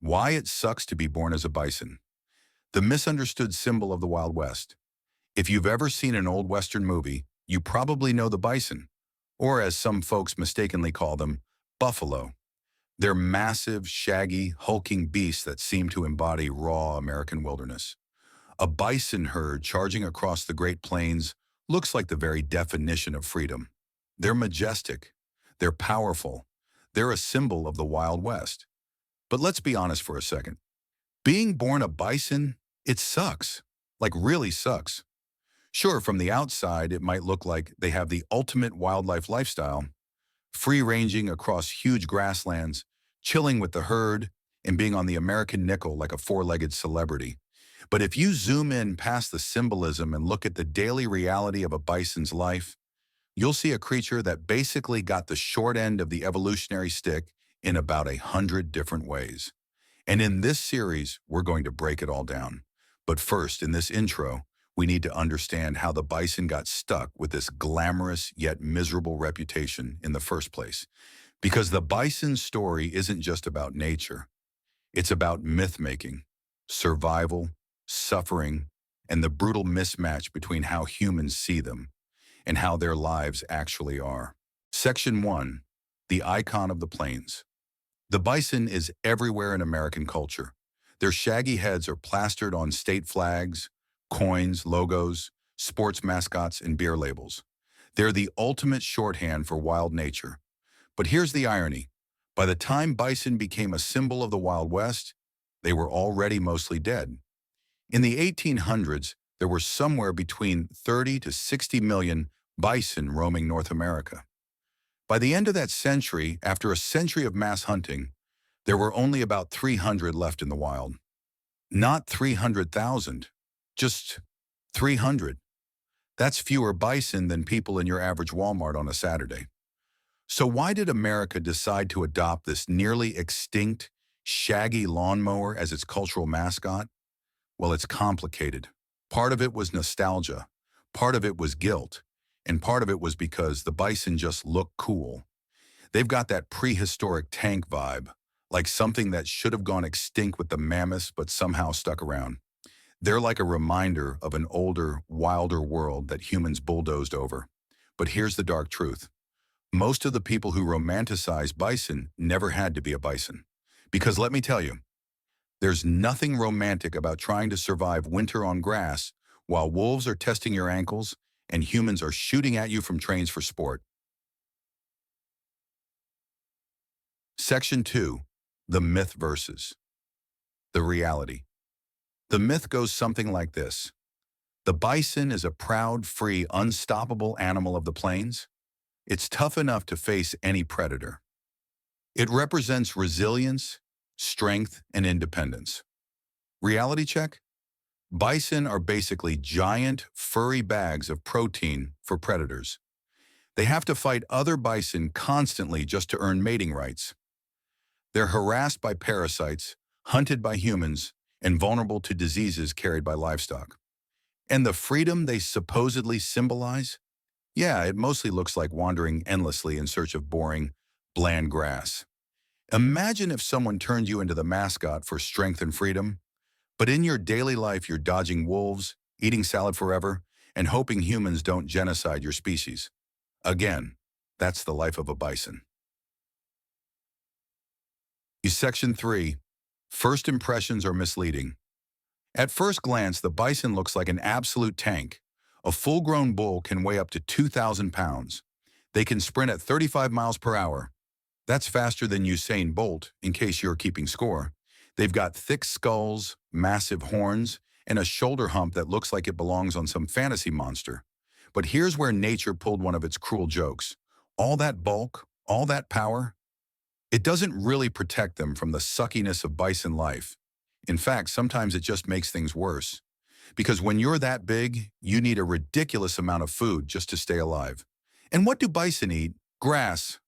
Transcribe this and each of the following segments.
Why it sucks to be born as a bison. The misunderstood symbol of the Wild West. If you've ever seen an old Western movie, you probably know the bison, or as some folks mistakenly call them, buffalo. They're massive, shaggy, hulking beasts that seem to embody raw American wilderness. A bison herd charging across the Great Plains looks like the very definition of freedom. They're majestic. They're powerful. They're a symbol of the Wild West. But let's be honest for a second. Being born a bison, it sucks. Like really sucks. Sure, from the outside, it might look like they have the ultimate wildlife lifestyle, free-ranging across huge grasslands, chilling with the herd, and being on the American nickel like a four-legged celebrity. But if you zoom in past the symbolism and look at the daily reality of a bison's life, you'll see a creature that basically got the short end of the evolutionary stick in about 100 different ways. And in this series, we're going to break it all down. But first, in this intro, we need to understand how the bison got stuck with this glamorous yet miserable reputation in the first place. Because the bison's story isn't just about nature. It's about myth-making, survival, suffering, and the brutal mismatch between how humans see them and how their lives actually are. Section 1. The icon of the plains. The bison is everywhere in American culture. Their shaggy heads are plastered on state flags, coins, logos, sports mascots, and beer labels. They're the ultimate shorthand for wild nature. But here's the irony. By the time bison became a symbol of the Wild West, they were already mostly dead. In the 1800s, there were somewhere between 30 to 60 million bison roaming North America. By the end of that century, after a century of mass hunting, there were only about 300 left in the wild. Not 300,000, just 300. That's fewer bison than people in your average Walmart on a Saturday. So why did America decide to adopt this nearly extinct, shaggy lawnmower as its cultural mascot? Well, it's complicated. Part of it was nostalgia, part of it was guilt, and part of it was because the bison just look cool. They've got that prehistoric tank vibe, like something that should have gone extinct with the mammoths but somehow stuck around. They're like a reminder of an older, wilder world that humans bulldozed over. But here's the dark truth. Most of the people who romanticize bison never had to be a bison. Because let me tell you, there's nothing romantic about trying to survive winter on grass while wolves are testing your ankles and humans are shooting at you from trains for sport. Section 2. The myth versus the reality. The myth goes something like this. The bison is a proud, free, unstoppable animal of the plains. It's tough enough to face any predator. It represents resilience, strength, and independence. Reality check? Bison are basically giant, furry bags of protein for predators. They have to fight other bison constantly just to earn mating rights. They're harassed by parasites, hunted by humans, and vulnerable to diseases carried by livestock. And the freedom they supposedly symbolize? Yeah, it mostly looks like wandering endlessly in search of boring, bland grass. Imagine if someone turned you into the mascot for strength and freedom, but in your daily life you're dodging wolves, eating salad forever, and hoping humans don't genocide your species. Again, that's the life of a bison. Section 3. First impressions are misleading. At first glance, the bison looks like an absolute tank. A full-grown bull can weigh up to 2,000 pounds. They can sprint at 35 miles per hour. That's faster than Usain Bolt, in case you're keeping score. They've got thick skulls, massive horns, and a shoulder hump that looks like it belongs on some fantasy monster. But here's where nature pulled one of its cruel jokes. All that bulk, all that power, it doesn't really protect them from the suckiness of bison life. In fact, sometimes it just makes things worse. Because when you're that big, you need a ridiculous amount of food just to stay alive. And what do bison eat? Grass.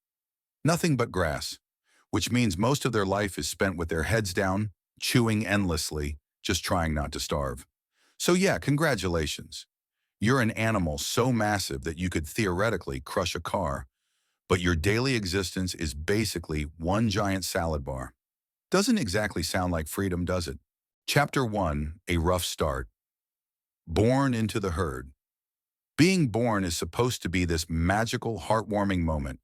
Nothing but grass. Which means most of their life is spent with their heads down, chewing endlessly, just trying not to starve. So yeah, congratulations. You're an animal so massive that you could theoretically crush a car, but your daily existence is basically one giant salad bar. Doesn't exactly sound like freedom, does it? Chapter 1, A Rough Start. Born into the herd. Being born is supposed to be this magical, heartwarming moment.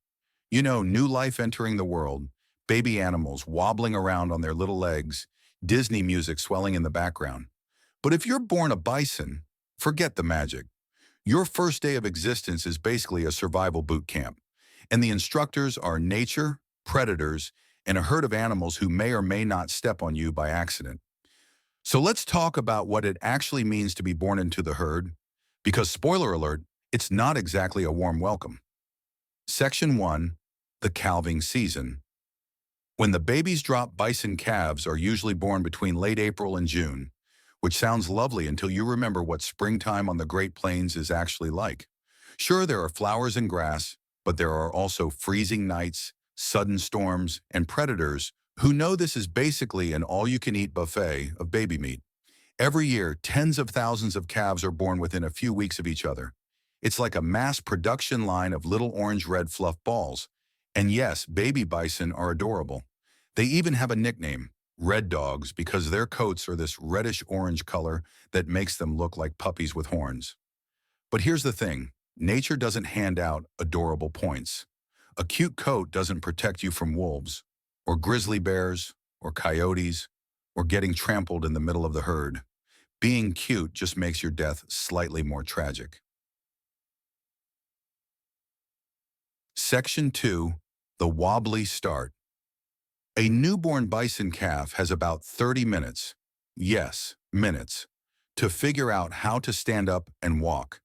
You know, new life entering the world, baby animals wobbling around on their little legs, Disney music swelling in the background. But if you're born a bison, forget the magic. Your first day of existence is basically a survival boot camp, and the instructors are nature, predators, and a herd of animals who may or may not step on you by accident. So let's talk about what it actually means to be born into the herd, because spoiler alert, it's not exactly a warm welcome. Section 1, the calving season. When the babies drop, bison calves are usually born between late April and June, which sounds lovely until you remember what springtime on the Great Plains is actually like. Sure, there are flowers and grass, but there are also freezing nights, sudden storms, and predators who know this is basically an all-you-can-eat buffet of baby meat. Every year, tens of thousands of calves are born within a few weeks of each other. It's like a mass production line of little orange-red fluff balls. And yes, baby bison are adorable. They even have a nickname, red dogs, because their coats are this reddish-orange color that makes them look like puppies with horns. But here's the thing, nature doesn't hand out adorable points. A cute coat doesn't protect you from wolves, or grizzly bears, or coyotes, or getting trampled in the middle of the herd. Being cute just makes your death slightly more tragic. Section 2, the wobbly start. A newborn bison calf has about 30 minutes, yes, minutes, to figure out how to stand up and walk.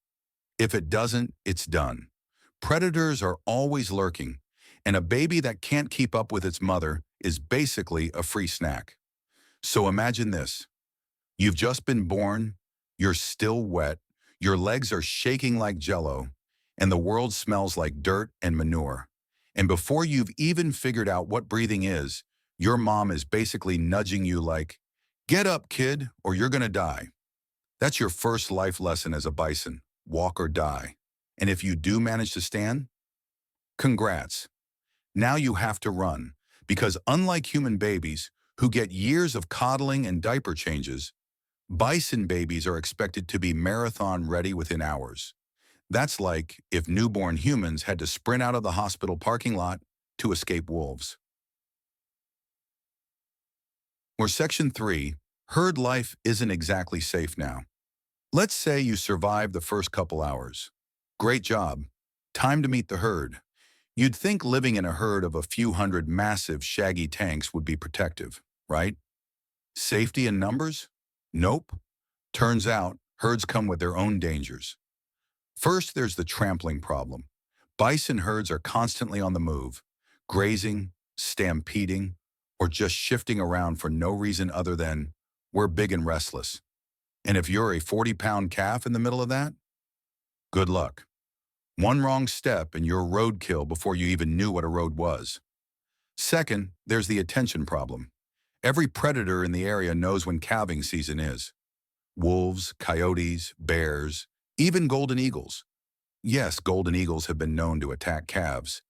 If it doesn't, it's done. Predators are always lurking, and a baby that can't keep up with its mother is basically a free snack. So imagine this. You've just been born, you're still wet, your legs are shaking like jello, and the world smells like dirt and manure. And before you've even figured out what breathing is, your mom is basically nudging you like, "Get up, kid, or you're gonna die." That's your first life lesson as a bison, walk or die. And if you do manage to stand, congrats. Now you have to run, because unlike human babies, who get years of coddling and diaper changes, bison babies are expected to be marathon ready within hours. That's like if newborn humans had to sprint out of the hospital parking lot to escape wolves. Or Section 3, herd life isn't exactly safe now. Let's say you survive the first couple hours. Great job. Time to meet the herd. You'd think living in a herd of a few hundred massive, shaggy tanks would be protective, right? Safety in numbers? Nope. Turns out, herds come with their own dangers. First, there's the trampling problem. Bison herds are constantly on the move, grazing, stampeding, or just shifting around for no reason other than, we're big and restless. And if you're a 40-pound calf in the middle of that, good luck. One wrong step and you're roadkill before you even knew what a road was. Second, there's the attention problem. Every predator in the area knows when calving season is. Wolves, coyotes, bears, even golden eagles. Yes, golden eagles have been known to attack calves.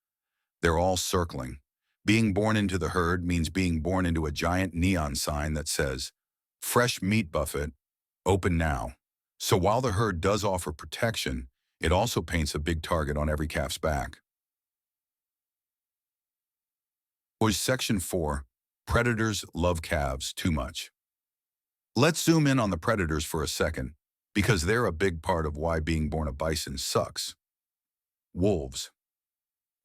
They're all circling. Being born into the herd means being born into a giant neon sign that says, "Fresh meat buffet, open now." So while the herd does offer protection, it also paints a big target on every calf's back. Or Section 4, predators love calves too much. Let's zoom in on the predators for a second, because they're a big part of why being born a bison sucks. Wolves.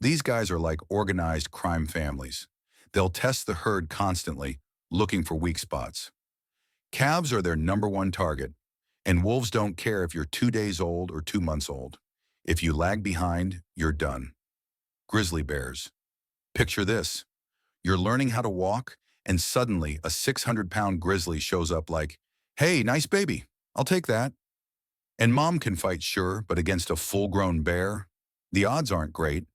These guys are like organized crime families. They'll test the herd constantly, looking for weak spots. Calves are their number one target, and wolves don't care if you're 2 days old or 2 months old. If you lag behind, you're done. Grizzly bears. Picture this. You're learning how to walk, and suddenly a 600-pound grizzly shows up like, "Hey, nice baby, I'll take that." And mom can fight, sure, but against a full-grown bear, the odds aren't great.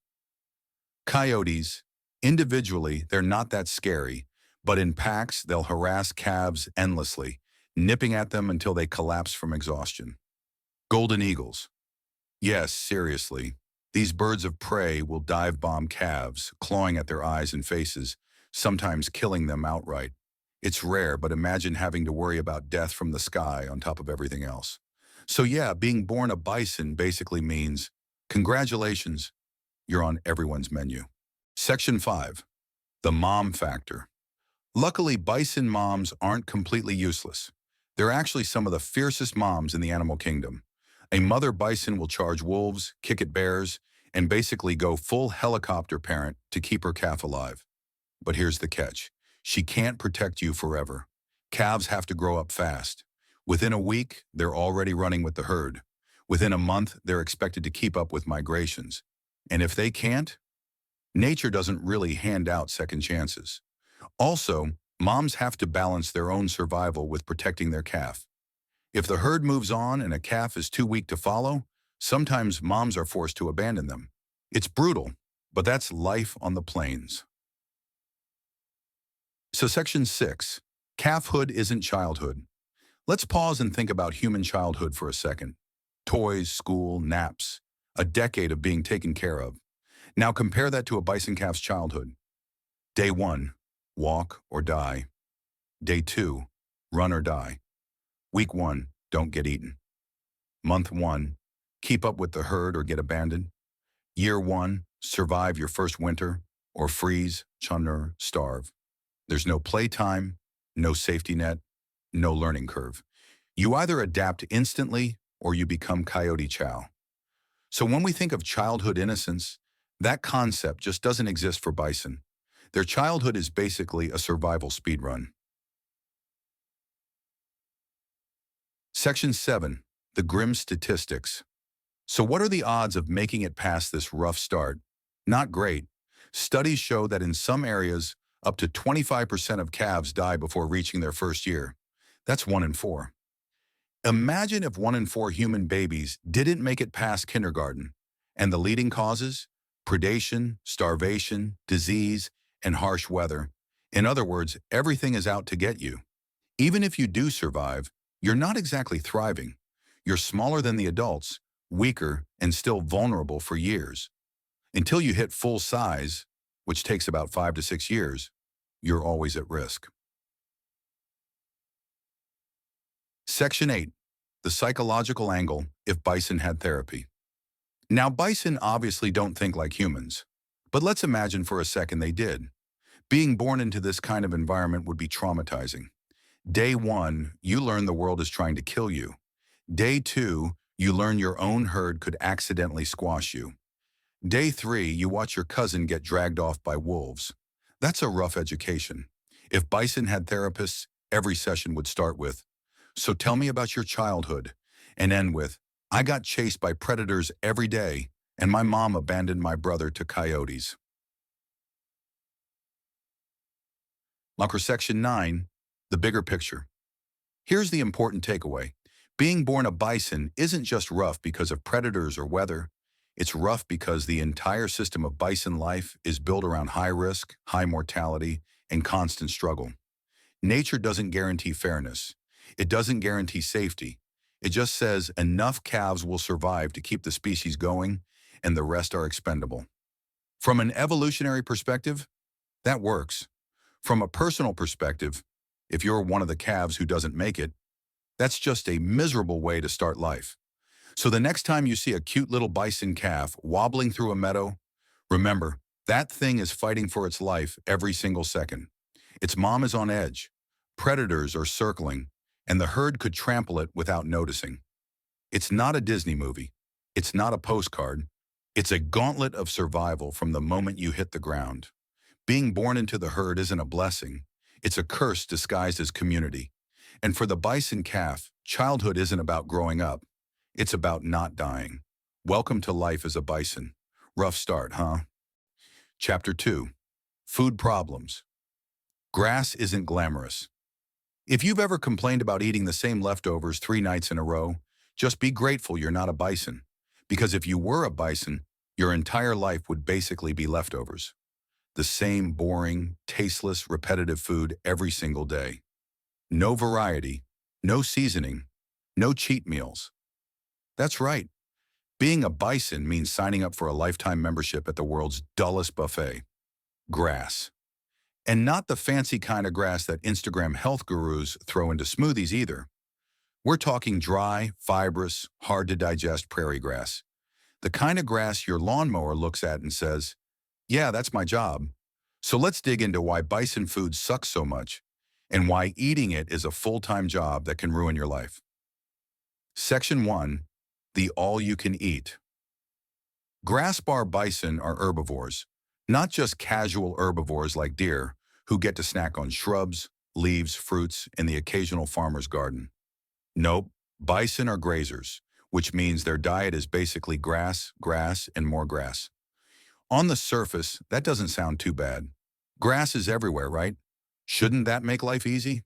Coyotes. Individually, they're not that scary, but in packs, they'll harass calves endlessly, nipping at them until they collapse from exhaustion. Golden eagles. Yes, seriously. These birds of prey will dive bomb calves, clawing at their eyes and faces, sometimes killing them outright. It's rare, but imagine having to worry about death from the sky on top of everything else. So yeah, being born a bison basically means, congratulations, you're on everyone's menu. Section 5. The mom factor. Luckily, bison moms aren't completely useless. They're actually some of the fiercest moms in the animal kingdom. A mother bison will charge wolves, kick at bears, and basically go full helicopter parent to keep her calf alive. But here's the catch. She can't protect you forever. Calves have to grow up fast. Within a week, they're already running with the herd. Within a month, they're expected to keep up with migrations. And if they can't, nature doesn't really hand out second chances. Also, moms have to balance their own survival with protecting their calf. If the herd moves on and a calf is too weak to follow, sometimes moms are forced to abandon them. It's brutal, but that's life on the plains. So Section 6. Calfhood isn't childhood. Let's pause and think about human childhood for a second. Toys, school, naps, a decade of being taken care of. Now compare that to a bison calf's childhood. Day 1, walk or die. Day 2, run or die. Week 1, don't get eaten. Month 1, keep up with the herd or get abandoned. Year 1, survive your first winter or freeze, chunder, starve. There's no playtime, no safety net, no learning curve. You either adapt instantly or you become coyote chow. So when we think of childhood innocence, that concept just doesn't exist for bison. Their childhood is basically a survival speedrun. Section 7. The grim statistics. So what are the odds of making it past this rough start? Not great. Studies show that in some areas, up to 25% of calves die before reaching their first year. That's 1 in 4. Imagine if 1 in 4 human babies didn't make it past kindergarten, and the leading causes? Predation, starvation, disease, and harsh weather. In other words, everything is out to get you. Even if you do survive, you're not exactly thriving. You're smaller than the adults, weaker, and still vulnerable for years. Until you hit full size, which takes about 5 to 6 years, you're always at risk. Section 8. The psychological angle if bison had therapy. Now, bison obviously don't think like humans, but let's imagine for a second they did. Being born into this kind of environment would be traumatizing. Day 1, you learn the world is trying to kill you. Day 2, you learn your own herd could accidentally squash you. Day 3, you watch your cousin get dragged off by wolves. That's a rough education. If bison had therapists, every session would start with, "So tell me about your childhood," and end with, "I got chased by predators every day, and my mom abandoned my brother to coyotes." Locker Section 9, the bigger picture. Here's the important takeaway. Being born a bison isn't just rough because of predators or weather. It's rough because the entire system of bison life is built around high risk, high mortality, and constant struggle. Nature doesn't guarantee fairness. It doesn't guarantee safety. It just says enough calves will survive to keep the species going, and the rest are expendable. From an evolutionary perspective, that works. From a personal perspective, if you're one of the calves who doesn't make it, that's just a miserable way to start life. So the next time you see a cute little bison calf wobbling through a meadow, remember, that thing is fighting for its life every single second. Its mom is on edge. Predators are circling, and the herd could trample it without noticing. It's not a Disney movie. It's not a postcard. It's a gauntlet of survival from the moment you hit the ground. Being born into the herd isn't a blessing. It's a curse disguised as community. And for the bison calf, childhood isn't about growing up. It's about not dying. Welcome to life as a bison. Rough start, huh? Chapter 2. Food problems. Grass isn't glamorous. If you've ever complained about eating the same leftovers 3 nights in a row, just be grateful you're not a bison. Because if you were a bison, your entire life would basically be leftovers. The same boring, tasteless, repetitive food every single day. No variety, no seasoning, no cheat meals. That's right. Being a bison means signing up for a lifetime membership at the world's dullest buffet. Grass. And not the fancy kind of grass that Instagram health gurus throw into smoothies either. We're talking dry, fibrous, hard to digest prairie grass. The kind of grass your lawnmower looks at and says, yeah, that's my job. So let's dig into why bison food sucks so much and why eating it is a full-time job that can ruin your life. Section 1. The all-you-can-eat. Grass-bar bison are herbivores, not just casual herbivores like deer, who get to snack on shrubs, leaves, fruits, and the occasional farmer's garden. Nope, bison are grazers, which means their diet is basically grass, grass, and more grass. On the surface, that doesn't sound too bad. Grass is everywhere, right? Shouldn't that make life easy?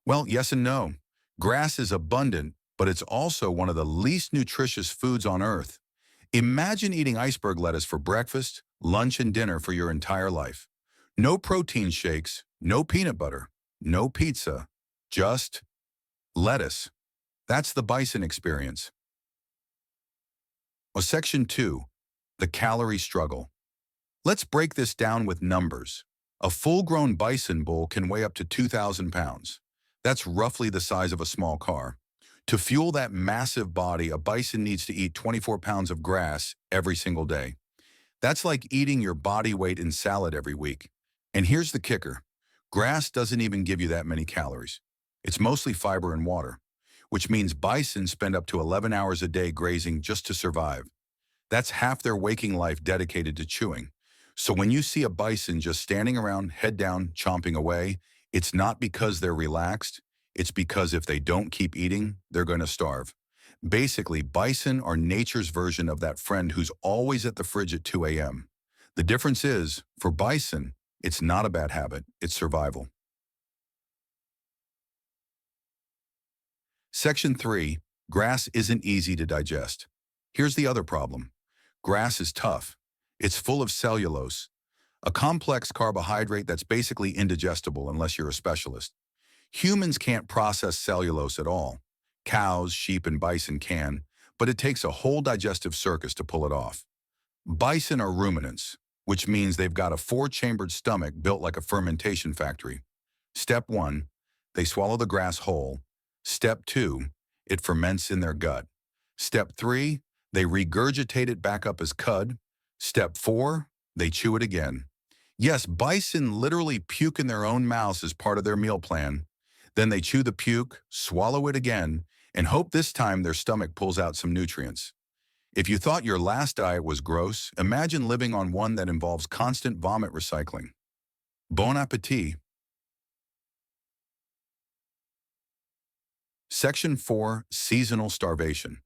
Well, yes and no. Grass is abundant, but it's also one of the least nutritious foods on Earth. Imagine eating iceberg lettuce for breakfast, lunch, and dinner for your entire life. No protein shakes, no peanut butter, no pizza, just lettuce. That's the bison experience. Section 2. The calorie struggle. Let's break this down with numbers. A full-grown bison bull can weigh up to 2,000 pounds. That's roughly the size of a small car. To fuel that massive body, a bison needs to eat 24 pounds of grass every single day. That's like eating your body weight in salad every week. And here's the kicker. Grass doesn't even give you that many calories. It's mostly fiber and water, which means bison spend up to 11 hours a day grazing just to survive. That's half their waking life dedicated to chewing. So when you see a bison just standing around, head down, chomping away, it's not because they're relaxed. It's because if they don't keep eating, they're going to starve. Basically, bison are nature's version of that friend who's always at the fridge at 2 a.m. The difference is, for bison, it's not a bad habit, it's survival. Section 3. Grass isn't easy to digest. Here's the other problem. Grass is tough. It's full of cellulose, a complex carbohydrate that's basically indigestible unless you're a specialist. Humans can't process cellulose at all. Cows, sheep, and bison can, but it takes a whole digestive circus to pull it off. Bison are ruminants, which means they've got a 4-chambered stomach built like a fermentation factory. Step 1, they swallow the grass whole. Step 2, it ferments in their gut. Step 3, they regurgitate it back up as cud. Step 4, they chew it again. Yes, bison literally puke in their own mouths as part of their meal plan. Then they chew the puke, swallow it again, and hope this time their stomach pulls out some nutrients. If you thought your last diet was gross, imagine living on one that involves constant vomit recycling. Bon appétit. Section 4. Seasonal starvation.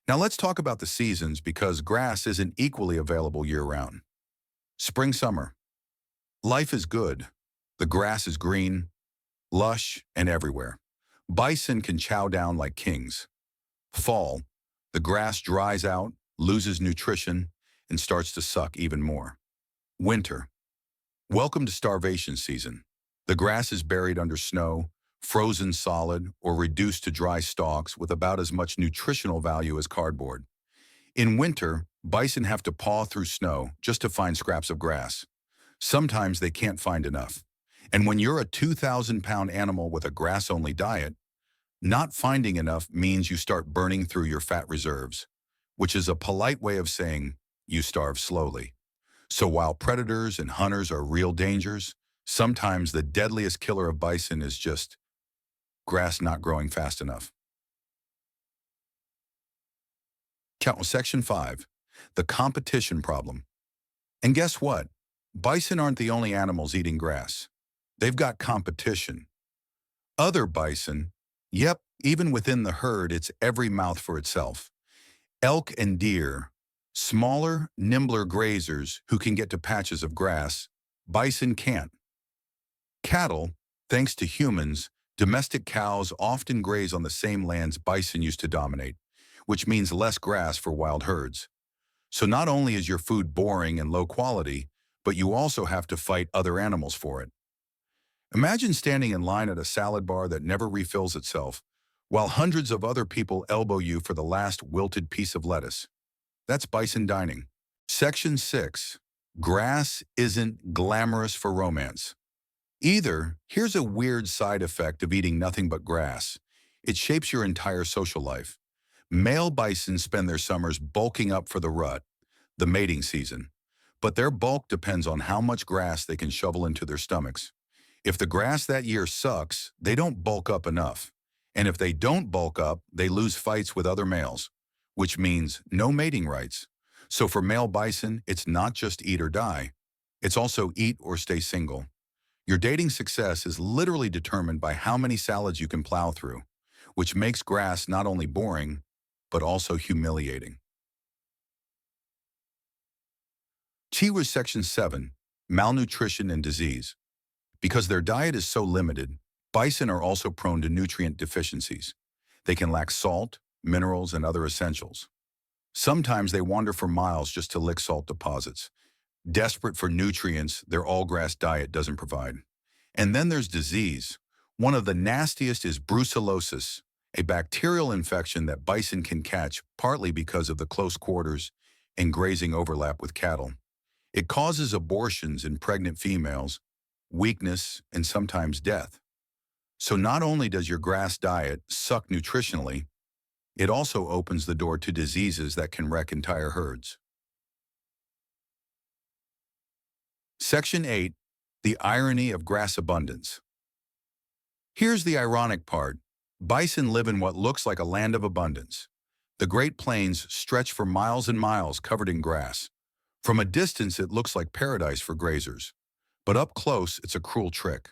Now let's talk about the seasons because grass isn't equally available year-round. Spring, summer. Life is good. The grass is green, lush, and everywhere. Bison can chow down like kings. Fall. The grass dries out, loses nutrition, and starts to suck even more. Winter. Welcome to starvation season. The grass is buried under snow, frozen solid, or reduced to dry stalks with about as much nutritional value as cardboard. In winter, bison have to paw through snow just to find scraps of grass. Sometimes they can't find enough. And when you're a 2,000-pound animal with a grass-only diet, not finding enough means you start burning through your fat reserves, which is a polite way of saying you starve slowly. So while predators and hunters are real dangers, sometimes the deadliest killer of bison is just grass not growing fast enough. Section 5. The competition problem. And guess what? Bison aren't the only animals eating grass. They've got competition. Other bison, yep, even within the herd, it's every mouth for itself. Elk and deer, smaller, nimbler grazers who can get to patches of grass, bison can't. Cattle, thanks to humans, domestic cows often graze on the same lands bison used to dominate, which means less grass for wild herds. So not only is your food boring and low quality, but you also have to fight other animals for it. Imagine standing in line at a salad bar that never refills itself, while hundreds of other people elbow you for the last wilted piece of lettuce. That's bison dining. Section 6. Grass isn't glamorous for romance. Either, here's a weird side effect of eating nothing but grass. It shapes your entire social life. Male bison spend their summers bulking up for the rut, the mating season. But their bulk depends on how much grass they can shovel into their stomachs. If the grass that year sucks, they don't bulk up enough. And if they don't bulk up, they lose fights with other males, which means no mating rights. So for male bison, it's not just eat or die. It's also eat or stay single. Your dating success is literally determined by how many salads you can plow through, which makes grass not only boring, but also humiliating. TIFU Section 7, Malnutrition and Disease. Because their diet is so limited, bison are also prone to nutrient deficiencies. They can lack salt, minerals, and other essentials. Sometimes they wander for miles just to lick salt deposits, desperate for nutrients their all-grass diet doesn't provide. And then there's disease. One of the nastiest is brucellosis, a bacterial infection that bison can catch partly because of the close quarters and grazing overlap with cattle. It causes abortions in pregnant females, weakness, and sometimes death. So not only does your grass diet suck nutritionally, it also opens the door to diseases that can wreck entire herds. Section 8, The Irony of Grass Abundance. Here's the ironic part. Bison live in what looks like a land of abundance. The Great Plains stretch for miles and miles covered in grass. From a distance, it looks like paradise for grazers. But up close, it's a cruel trick.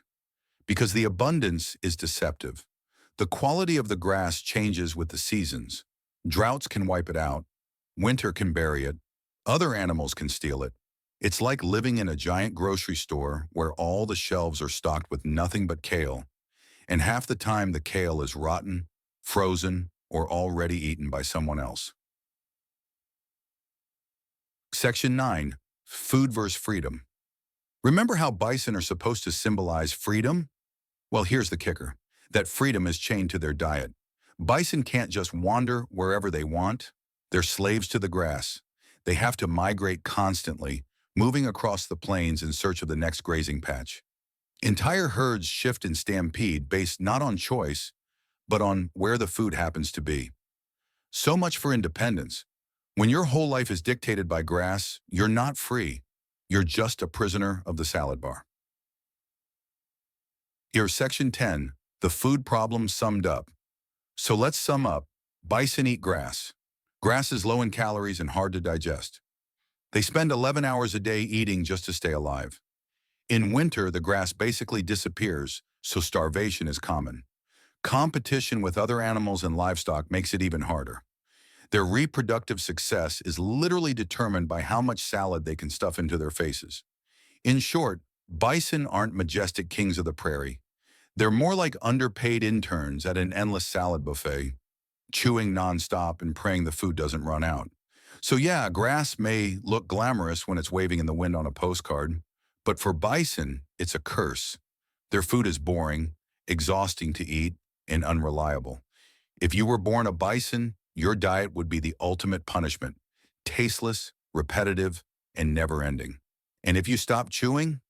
Because the abundance is deceptive. The quality of the grass changes with the seasons. Droughts can wipe it out. Winter can bury it. Other animals can steal it. It's like living in a giant grocery store where all the shelves are stocked with nothing but kale. And half the time the kale is rotten, frozen, or already eaten by someone else. Section 9, Food versus Freedom. Remember how bison are supposed to symbolize freedom? Well, here's the kicker. That freedom is chained to their diet. Bison can't just wander wherever they want. They're slaves to the grass. They have to migrate constantly, moving across the plains in search of the next grazing patch. Entire herds shift and stampede based not on choice, but on where the food happens to be. So much for independence. When your whole life is dictated by grass, you're not free. You're just a prisoner of the salad bar. Here's Section 10, The Food Problem Summed Up. So let's sum up. Bison eat grass. Grass is low in calories and hard to digest. They spend 11 hours a day eating just to stay alive. In winter, the grass basically disappears, so starvation is common. Competition with other animals and livestock makes it even harder. Their reproductive success is literally determined by how much salad they can stuff into their faces. In short, bison aren't majestic kings of the prairie. They're more like underpaid interns at an endless salad buffet, chewing nonstop and praying the food doesn't run out. So yeah, grass may look glamorous when it's waving in the wind on a postcard, but for bison, it's a curse. Their food is boring, exhausting to eat, and unreliable. If you were born a bison, your diet would be the ultimate punishment, tasteless, repetitive, and never-ending. And if you stop chewing,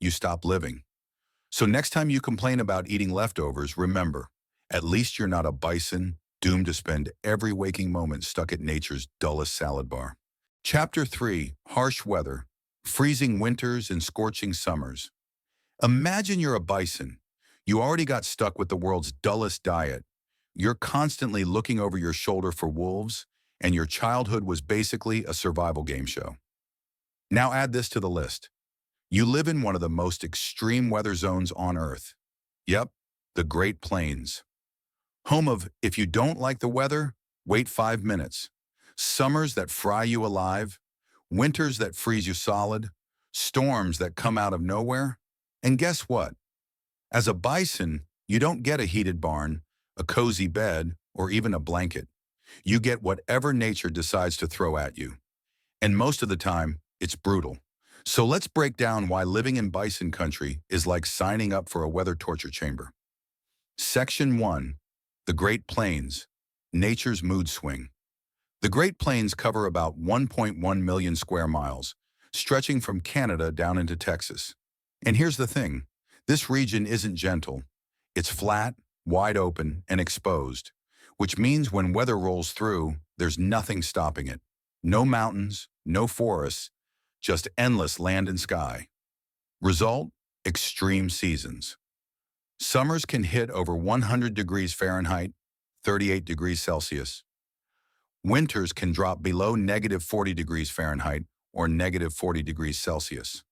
you stop living. So next time you complain about eating leftovers, remember, at least you're not a bison doomed to spend every waking moment stuck at nature's dullest salad bar. Chapter 3, Harsh Weather, Freezing Winters and Scorching Summers. Imagine you're a bison. You already got stuck with the world's dullest diet. You're constantly looking over your shoulder for wolves, and your childhood was basically a survival game show. Now add this to the list. You live in one of the most extreme weather zones on Earth. Yep, the Great Plains. Home of, if you don't like the weather, wait 5 minutes. Summers that fry you alive, winters that freeze you solid, storms that come out of nowhere. And guess what? As a bison, you don't get a heated barn, a cozy bed, or even a blanket. You get whatever nature decides to throw at you. And most of the time, it's brutal. So let's break down why living in bison country is like signing up for a weather torture chamber. Section 1, The Great Plains, Nature's Mood Swing. The Great Plains cover about 1.1 million square miles, stretching from Canada down into Texas. And here's the thing, This region isn't gentle. It's flat, wide open, and exposed, which means when weather rolls through, there's nothing stopping it. No mountains, no forests, just endless land and sky. Result? Extreme seasons. Summers can hit over 100 degrees Fahrenheit, 38 degrees Celsius. Winters can drop below -40 degrees Fahrenheit or -40 degrees Celsius.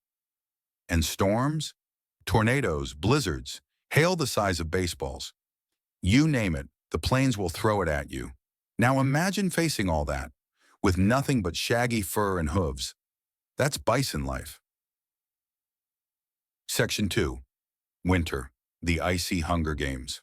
And storms? Tornadoes, blizzards, hail the size of baseballs. You name it, the plains will throw it at you. Now imagine facing all that, with nothing but shaggy fur and hooves. That's bison life. Section 2. Winter, the icy Hunger Games.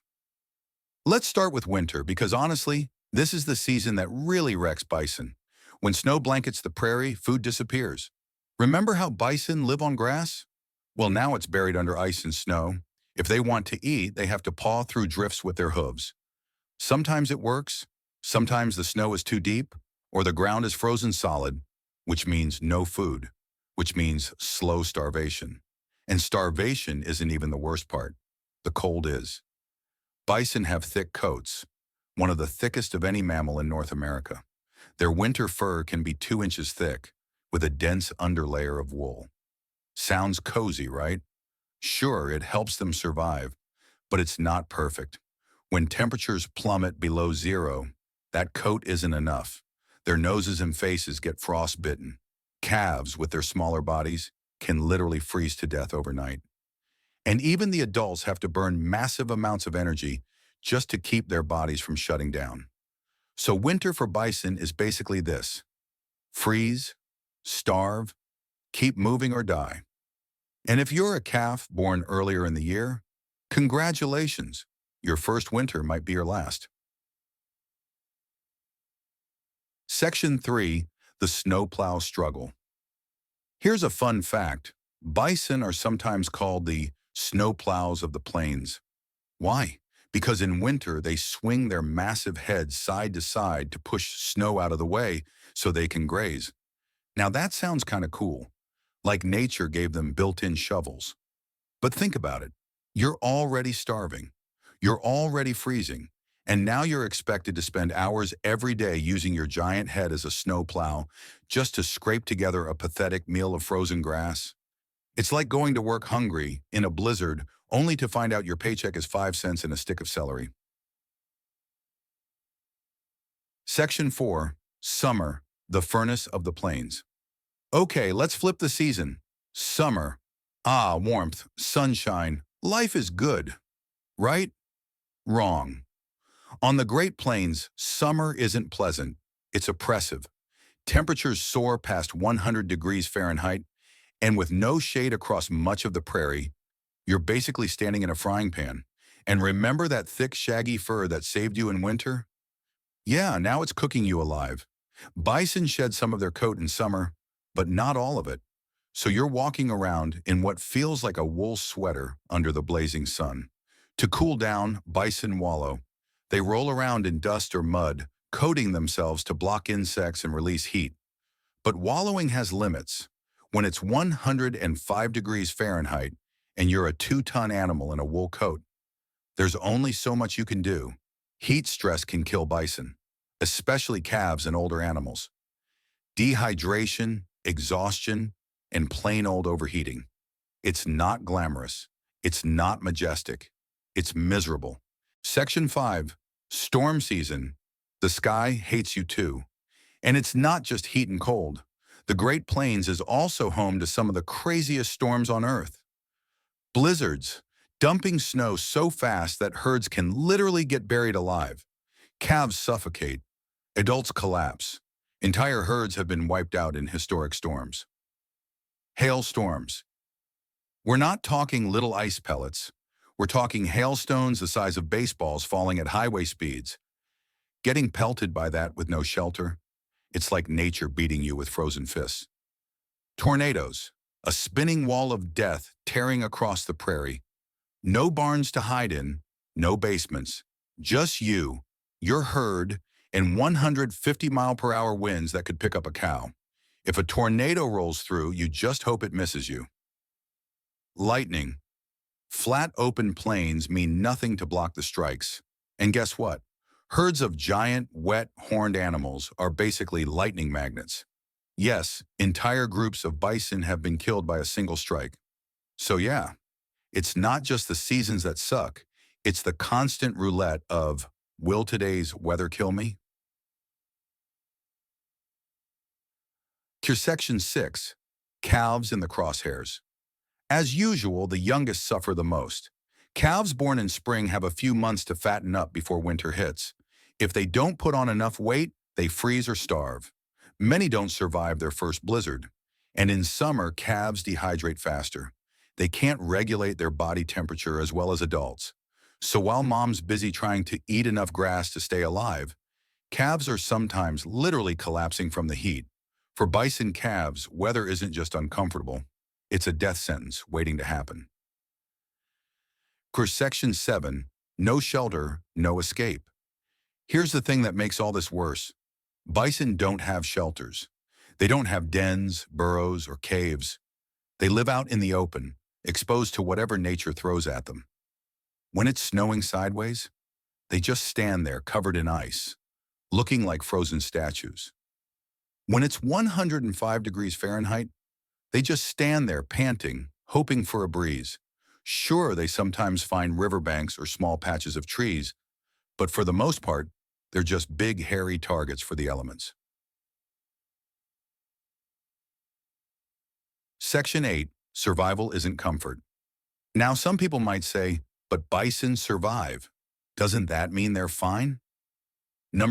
Let's start with winter because honestly, this is the season that really wrecks bison. When snow blankets the prairie, food disappears. Remember how bison live on grass? Well, now it's buried under ice and snow. If they want to eat, they have to paw through drifts with their hooves. Sometimes it works, sometimes the snow is too deep, or the ground is frozen solid, which means no food, which means slow starvation. And starvation isn't even the worst part. The cold is. Bison have thick coats, one of the thickest of any mammal in North America. Their winter fur can be 2 inches thick, with a dense underlayer of wool. Sounds cozy, right? Sure, it helps them survive, but it's not perfect. When temperatures plummet below zero, that coat isn't enough. Their noses and faces get frostbitten. Calves, with their smaller bodies, can literally freeze to death overnight. And even the adults have to burn massive amounts of energy just to keep their bodies from shutting down. So winter for bison is basically this: freeze, starve, keep moving or die. And if you're a calf born earlier in the year, congratulations, your first winter might be your last. Section 3. The snowplow struggle. Here's a fun fact. Bison are sometimes called the snowplows of the plains. Why? Because in winter they swing their massive heads side to side to push snow out of the way so they can graze. Now that sounds kind of cool, like nature gave them built-in shovels. But think about it. You're already starving. You're already freezing. And now you're expected to spend hours every day using your giant head as a snowplow just to scrape together a pathetic meal of frozen grass. It's like going to work hungry in a blizzard only to find out your paycheck is 5 cents and a stick of celery. Section 4. Summer, the furnace of the plains. Okay, let's flip the season. Summer. Ah, warmth, sunshine, life is good. Right? Wrong. On the Great Plains, summer isn't pleasant. It's oppressive. Temperatures soar past 100 degrees Fahrenheit, and with no shade across much of the prairie, you're basically standing in a frying pan. And remember that thick, shaggy fur that saved you in winter? Yeah, now it's cooking you alive. Bison shed some of their coat in summer, but not all of it. So you're walking around in what feels like a wool sweater under the blazing sun. To cool down, bison wallow. They roll around in dust or mud, coating themselves to block insects and release heat. But wallowing has limits. When it's 105 degrees Fahrenheit and you're a 2-ton animal in a wool coat, there's only so much you can do. Heat stress can kill bison, especially calves and older animals. Dehydration, exhaustion, and plain old overheating. It's not glamorous. It's not majestic. It's miserable. Section 5. Storm season. The sky hates you too. And it's not just heat and cold. The Great Plains is also home to some of the craziest storms on Earth. Blizzards, dumping snow so fast that herds can literally get buried alive. Calves suffocate. Adults collapse. Entire herds have been wiped out in historic storms. Hailstorms. We're not talking little ice pellets. We're talking hailstones the size of baseballs falling at highway speeds. Getting pelted by that with no shelter, it's like nature beating you with frozen fists. Tornadoes, a spinning wall of death tearing across the prairie. No barns to hide in, no basements, just you, your herd, and 150-mile-per-hour winds that could pick up a cow. If a tornado rolls through, you just hope it misses you. Lightning. Flat open plains mean nothing to block the strikes. And guess what? Herds of giant, wet, horned animals are basically lightning magnets. Yes, entire groups of bison have been killed by a single strike. So yeah, it's not just the seasons that suck, it's the constant roulette of, will today's weather kill me? Section 6. Calves in the crosshairs. As usual, the youngest suffer the most. Calves born in spring have a few months to fatten up before winter hits. If they don't put on enough weight, they freeze or starve. Many don't survive their first blizzard. And in summer, calves dehydrate faster. They can't regulate their body temperature as well as adults. So while mom's busy trying to eat enough grass to stay alive, calves are sometimes literally collapsing from the heat. For bison calves, weather isn't just uncomfortable. It's a death sentence waiting to happen. Section 7. No shelter, no escape. Here's the thing that makes all this worse. Bison don't have shelters. They don't have dens, burrows, or caves. They live out in the open, exposed to whatever nature throws at them. When it's snowing sideways, they just stand there covered in ice, looking like frozen statues. When it's 105 degrees Fahrenheit, they just stand there panting, hoping for a breeze. Sure, they sometimes find riverbanks or small patches of trees, but for the most part, they're just big, hairy targets for the elements. Section 8. Survival isn't comfort. Now, some people might say, but bison survive. Doesn't that mean they're fine?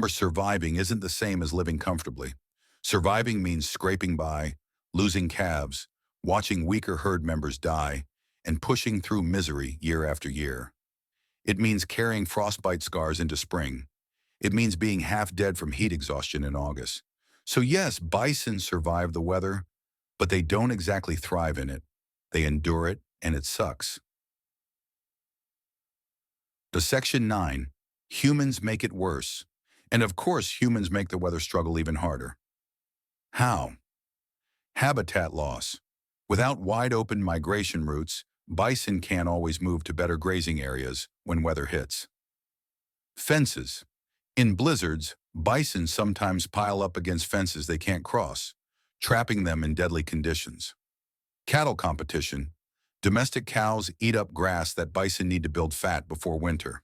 Surviving isn't the same as living comfortably. Surviving means scraping by, losing calves, watching weaker herd members die, and pushing through misery year after year. It means carrying frostbite scars into spring. It means being half dead from heat exhaustion in August. So yes, bison survive the weather, but they don't exactly thrive in it. They endure it, and it sucks. Section 9. Humans make it worse. And of course, humans make the weather struggle even harder. How? Habitat loss. Without wide-open migration routes, bison can't always move to better grazing areas when weather hits. Fences. In blizzards, bison sometimes pile up against fences they can't cross, trapping them in deadly conditions. Cattle competition. Domestic cows eat up grass that bison need to build fat before winter.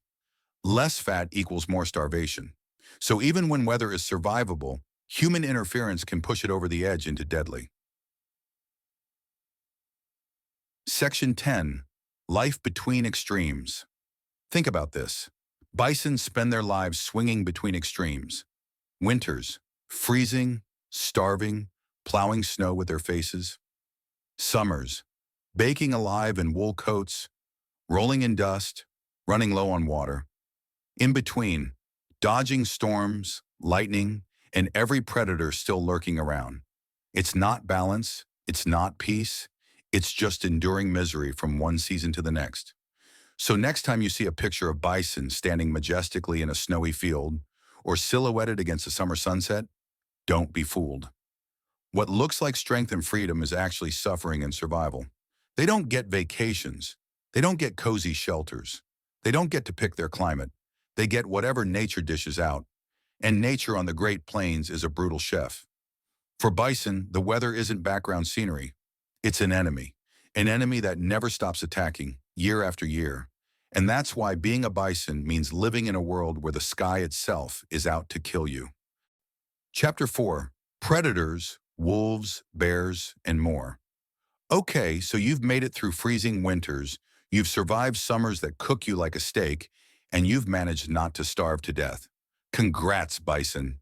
Less fat equals more starvation. So even when weather is survivable, human interference can push it over the edge into deadly. Section 10. Life between extremes. Think about this. Bison spend their lives swinging between extremes. Winters, freezing, starving, plowing snow with their faces. Summers, baking alive in wool coats, rolling in dust, running low on water. In between, dodging storms, lightning, and every predator still lurking around. It's not balance, it's not peace, it's just enduring misery from one season to the next. So next time you see a picture of bison standing majestically in a snowy field or silhouetted against a summer sunset, don't be fooled. What looks like strength and freedom is actually suffering and survival. They don't get vacations. They don't get cozy shelters. They don't get to pick their climate. They get whatever nature dishes out. And nature on the Great Plains is a brutal chef. For bison, the weather isn't background scenery. It's an enemy that never stops attacking, year after year. And that's why being a bison means living in a world where the sky itself is out to kill you. Chapter 4. Predators, wolves, bears, and more. Okay, so you've made it through freezing winters, you've survived summers that cook you like a steak, and you've managed not to starve to death. Congrats, bison.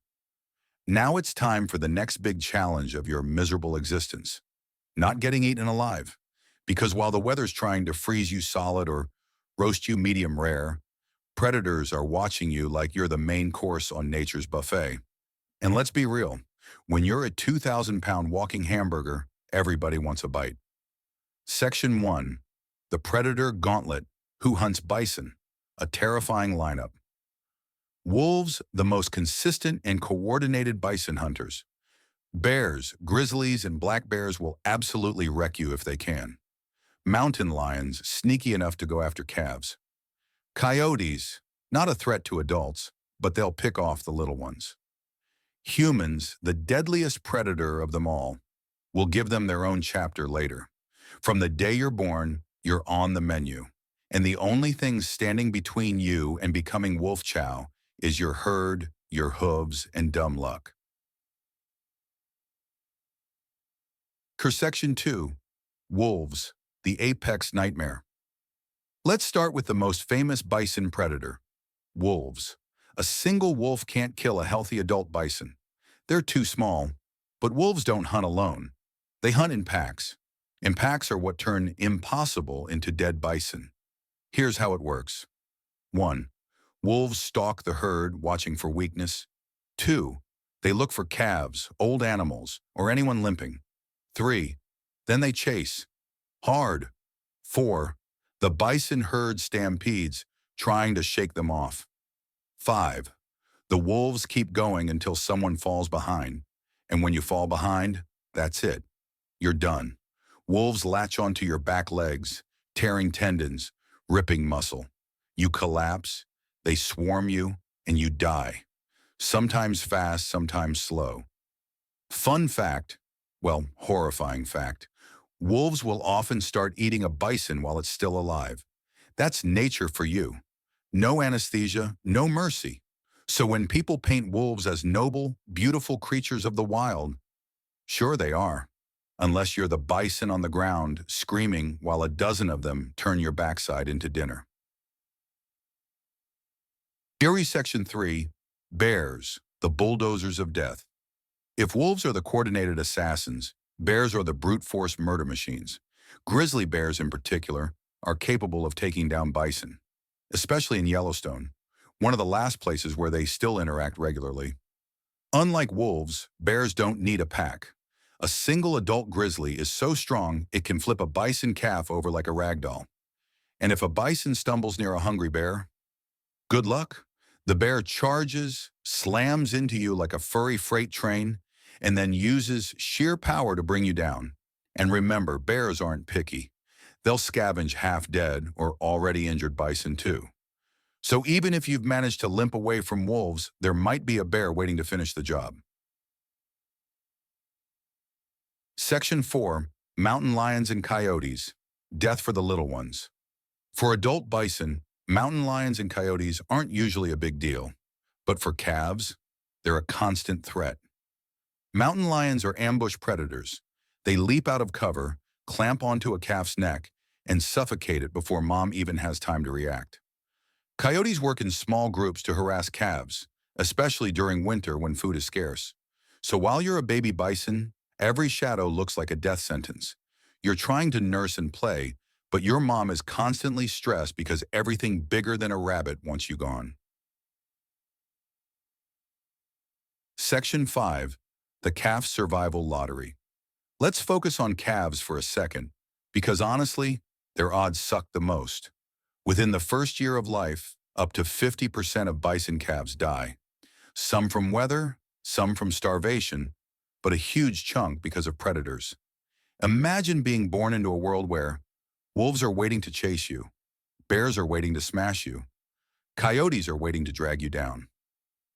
Now it's time for the next big challenge of your miserable existence. Not getting eaten alive. Because while the weather's trying to freeze you solid or roast you medium rare, predators are watching you like you're the main course on nature's buffet. And let's be real, when you're a 2,000-pound walking hamburger, everybody wants a bite. Section 1. The Predator Gauntlet. Who hunts bison? A terrifying lineup. Wolves, the most consistent and coordinated bison hunters. Bears, grizzlies, and black bears will absolutely wreck you if they can. Mountain lions, sneaky enough to go after calves. Coyotes, not a threat to adults, but they'll pick off the little ones. Humans, the deadliest predator of them all. We'll give them their own chapter later. From the day you're born, you're on the menu. And the only thing standing between you and becoming wolf chow is your herd, your hooves, and dumb luck. Section 2. Wolves, the apex nightmare. Let's start with the most famous bison predator, wolves. A single wolf can't kill a healthy adult bison. They're too small, but wolves don't hunt alone. They hunt in packs, and packs are what turn impossible into dead bison. Here's how it works. 1. Wolves stalk the herd, watching for weakness. 2. They look for calves, old animals, or anyone limping. 3. Then they chase. Hard. 4. The bison herd stampedes, trying to shake them off. 5. The wolves keep going until someone falls behind. And when you fall behind, that's it. You're done. Wolves latch onto your back legs, tearing tendons, ripping muscle. You collapse, they swarm you, and you die. Sometimes fast, sometimes slow. Fun fact, well, horrifying fact, wolves will often start eating a bison while it's still alive. That's nature for you. No anesthesia, no mercy. So when people paint wolves as noble, beautiful creatures of the wild, sure they are. Unless you're the bison on the ground, screaming while a dozen of them turn your backside into dinner. Section 3. Bears, the bulldozers of death. If wolves are the coordinated assassins, bears are the brute force murder machines. Grizzly bears in particular are capable of taking down bison, especially in Yellowstone, one of the last places where they still interact regularly. Unlike wolves, bears don't need a pack. A single adult grizzly is so strong it can flip a bison calf over like a rag doll. And if a bison stumbles near a hungry bear, good luck. The bear charges, slams into you like a furry freight train, and then uses sheer power to bring you down. And remember, bears aren't picky. They'll scavenge half-dead or already injured bison too. So even if you've managed to limp away from wolves, there might be a bear waiting to finish the job. Section 4. Mountain lions and coyotes. Death for the little ones. For adult bison, mountain lions and coyotes aren't usually a big deal. But for calves, they're a constant threat. Mountain lions are ambush predators. They leap out of cover, clamp onto a calf's neck, and suffocate it before mom even has time to react. Coyotes work in small groups to harass calves, especially during winter when food is scarce. So while you're a baby bison, every shadow looks like a death sentence. You're trying to nurse and play, but your mom is constantly stressed because everything bigger than a rabbit wants you gone. Section 5. The Calf Survival Lottery. Let's focus on calves for a second, because honestly, their odds suck the most. Within the first year of life, up to 50% of bison calves die. Some from weather, some from starvation, but a huge chunk because of predators. Imagine being born into a world where wolves are waiting to chase you, bears are waiting to smash you, coyotes are waiting to drag you down,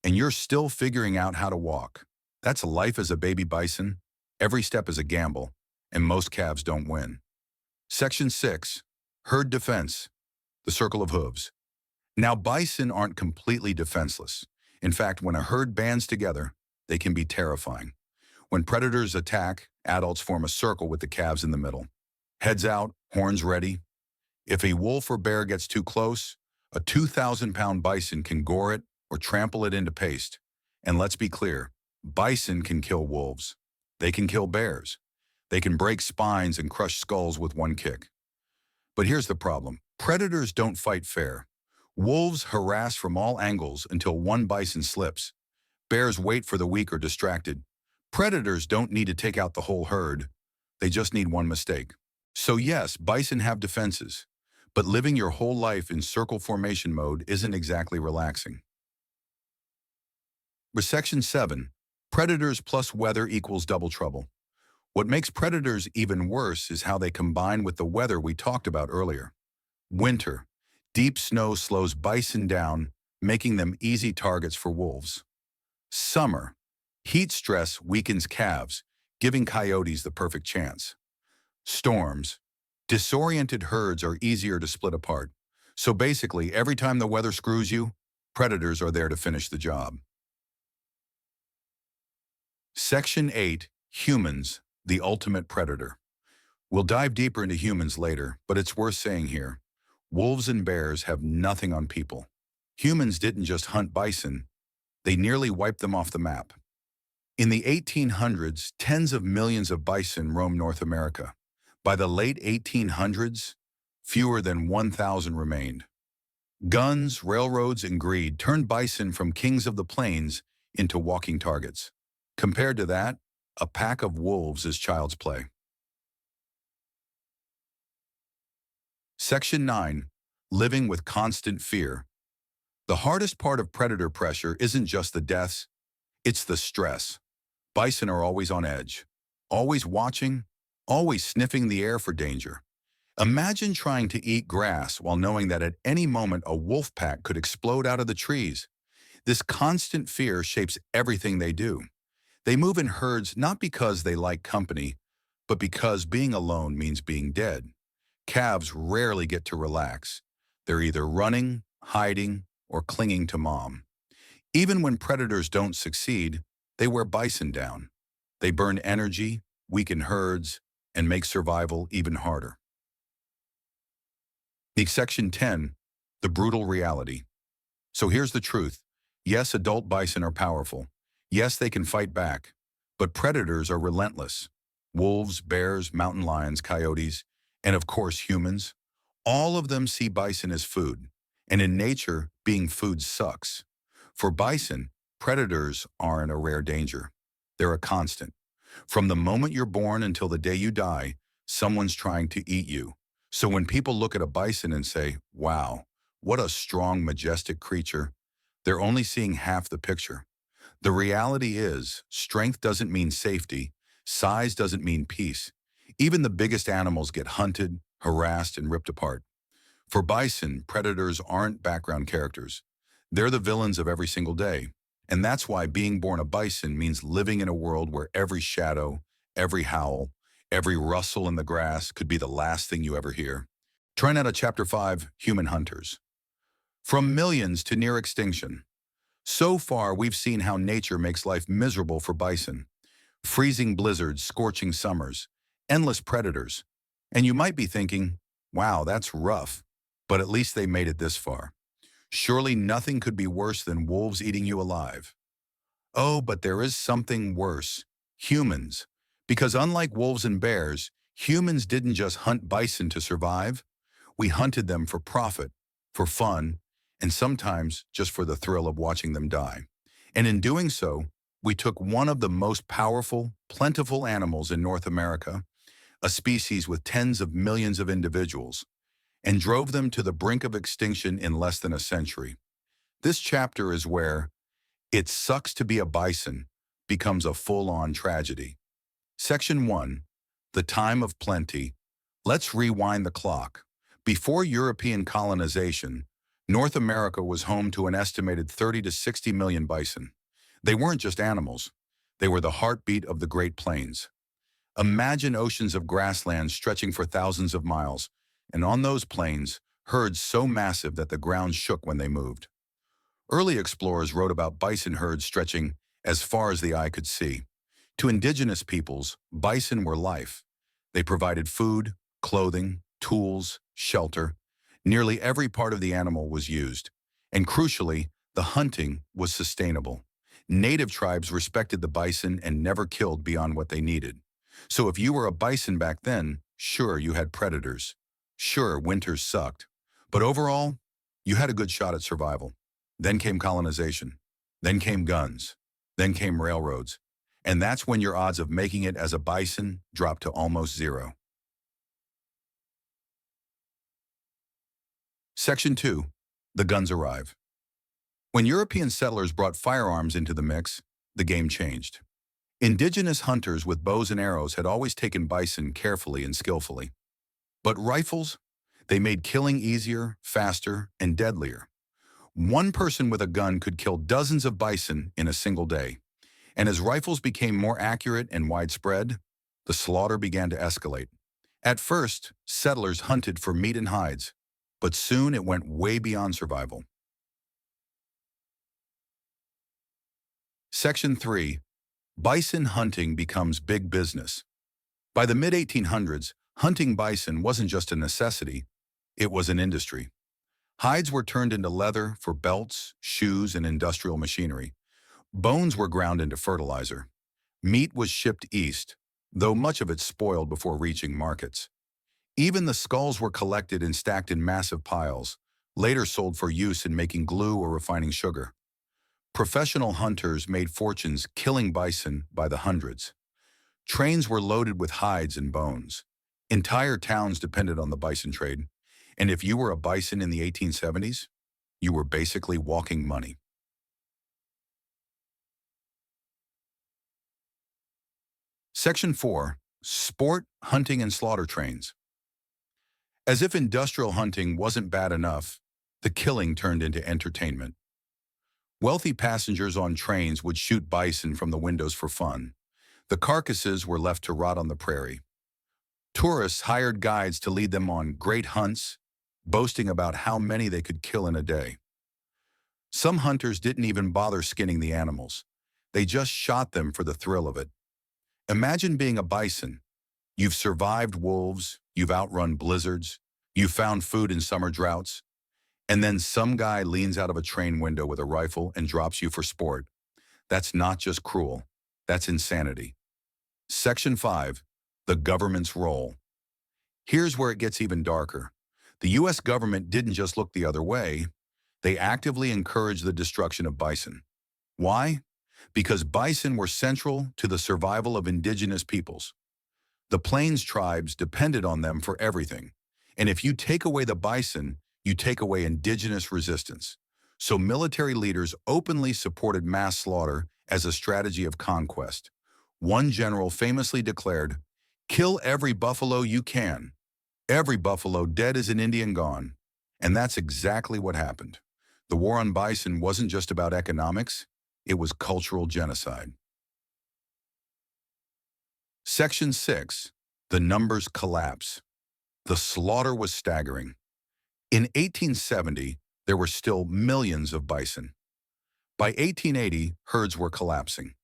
and you're still figuring out how to walk. That's life as a baby bison. Every step is a gamble, and most calves don't win. Section 6. Herd defense. The circle of hooves. Now, bison aren't completely defenseless. In fact, when a herd bands together, they can be terrifying. When predators attack, adults form a circle with the calves in the middle. Heads out, horns ready. If a wolf or bear gets too close, a 2,000-pound bison can gore it or trample it into paste. And let's be clear, bison can kill wolves. They can kill bears. They can break spines and crush skulls with one kick. But here's the problem. Predators don't fight fair. Wolves harass from all angles until one bison slips. Bears wait for the weak or distracted. Predators don't need to take out the whole herd. They just need one mistake. So yes, bison have defenses, but living your whole life in circle formation mode isn't exactly relaxing. Section 7. Predators plus weather equals double trouble. What makes predators even worse is how they combine with the weather we talked about earlier. Winter. Deep snow slows bison down, making them easy targets for wolves. Summer. Heat stress weakens calves, giving coyotes the perfect chance. Storms. Disoriented herds are easier to split apart. So basically, every time the weather screws you, predators are there to finish the job. Section 8. Humans, the ultimate predator. We'll dive deeper into humans later, but it's worth saying here. Wolves and bears have nothing on people. Humans didn't just hunt bison, they nearly wiped them off the map. In the 1800s, tens of millions of bison roamed North America. By the late 1800s, fewer than 1,000 remained. Guns, railroads, and greed turned bison from kings of the plains into walking targets. Compared to that, a pack of wolves is child's play. Section 9. Living with constant fear. The hardest part of predator pressure isn't just the deaths, it's the stress. Bison are always on edge, always watching, always sniffing the air for danger. Imagine trying to eat grass while knowing that at any moment a wolf pack could explode out of the trees. This constant fear shapes everything they do. They move in herds not because they like company, but because being alone means being dead. Calves rarely get to relax. They're either running, hiding, or clinging to mom. Even when predators don't succeed, they wear bison down. They burn energy, weaken herds, and make survival even harder. Section 10. The brutal reality. So here's the truth. Yes, adult bison are powerful. Yes, they can fight back. But predators are relentless. Wolves, bears, mountain lions, coyotes, and of course humans. All of them see bison as food. And in nature, being food sucks. For bison, predators aren't a rare danger. They're a constant. From the moment you're born until the day you die, someone's trying to eat you. So when people look at a bison and say, wow, what a strong, majestic creature, they're only seeing half the picture. The reality is, strength doesn't mean safety, size doesn't mean peace. Even the biggest animals get hunted, harassed, and ripped apart. For bison, predators aren't background characters. They're the villains of every single day. And that's why being born a bison means living in a world where every shadow, every howl, every rustle in the grass could be the last thing you ever hear. Try out of Chapter 5, Human Hunters. From millions to near extinction. So far, we've seen how nature makes life miserable for bison. Freezing blizzards, scorching summers, endless predators. And you might be thinking, wow, that's rough. But at least they made it this far. Surely nothing could be worse than wolves eating you alive. Oh, but there is something worse. Humans. Because unlike wolves and bears, humans didn't just hunt bison to survive. We hunted them for profit, for fun, and sometimes just for the thrill of watching them die. And in doing so, we took one of the most powerful, plentiful animals in North America, a species with tens of millions of individuals, and drove them to the brink of extinction in less than a century. This chapter is where "it sucks to be a bison" becomes a full-on tragedy. Section 1. The Time of Plenty. Let's rewind the clock. Before European colonization, North America was home to an estimated 30 to 60 million bison. They weren't just animals. They were the heartbeat of the Great Plains. Imagine oceans of grassland stretching for thousands of miles, and on those plains, herds so massive that the ground shook when they moved. Early explorers wrote about bison herds stretching as far as the eye could see. To indigenous peoples, bison were life. They provided food, clothing, tools, shelter. Nearly every part of the animal was used. And crucially, the hunting was sustainable. Native tribes respected the bison and never killed beyond what they needed. So if you were a bison back then, sure, you had predators. Sure, winters sucked. But overall, you had a good shot at survival. Then came colonization. Then came guns. Then came railroads. And that's when your odds of making it as a bison dropped to almost zero. Section 2. The guns arrive. When European settlers brought firearms into the mix, the game changed. Indigenous hunters with bows and arrows had always taken bison carefully and skillfully. But rifles? They made killing easier, faster, and deadlier. One person with a gun could kill dozens of bison in a single day. And as rifles became more accurate and widespread, the slaughter began to escalate. At first, settlers hunted for meat and hides, but soon it went way beyond survival. Section 3. Bison hunting becomes big business. By the mid-1800s, hunting bison wasn't just a necessity, it was an industry. Hides were turned into leather for belts, shoes, and industrial machinery. Bones were ground into fertilizer. Meat was shipped east, though much of it spoiled before reaching markets. Even the skulls were collected and stacked in massive piles, later sold for use in making glue or refining sugar. Professional hunters made fortunes killing bison by the hundreds. Trains were loaded with hides and bones. Entire towns depended on the bison trade, and if you were a bison in the 1870s, you were basically walking money. Section 4. Sport, hunting, and slaughter trains. As if industrial hunting wasn't bad enough, the killing turned into entertainment. Wealthy passengers on trains would shoot bison from the windows for fun. The carcasses were left to rot on the prairie. Tourists hired guides to lead them on great hunts, boasting about how many they could kill in a day. Some hunters didn't even bother skinning the animals. They just shot them for the thrill of it. Imagine being a bison. You've survived wolves, you've outrun blizzards, you've found food in summer droughts, and then some guy leans out of a train window with a rifle and drops you for sport. That's not just cruel, that's insanity. Section 5. The government's role. Here's where it gets even darker. The U.S. government didn't just look the other way, they actively encouraged the destruction of bison. Why? Because bison were central to the survival of indigenous peoples. The Plains tribes depended on them for everything, and if you take away the bison, you take away indigenous resistance. So military leaders openly supported mass slaughter as a strategy of conquest. One general famously declared, "Kill every buffalo you can. Every buffalo dead is an Indian gone." And that's exactly what happened. The war on bison wasn't just about economics, it was cultural genocide. Section 6. The numbers collapse. The slaughter was staggering. In 1870, there were still millions of bison. By 1880, herds were collapsing.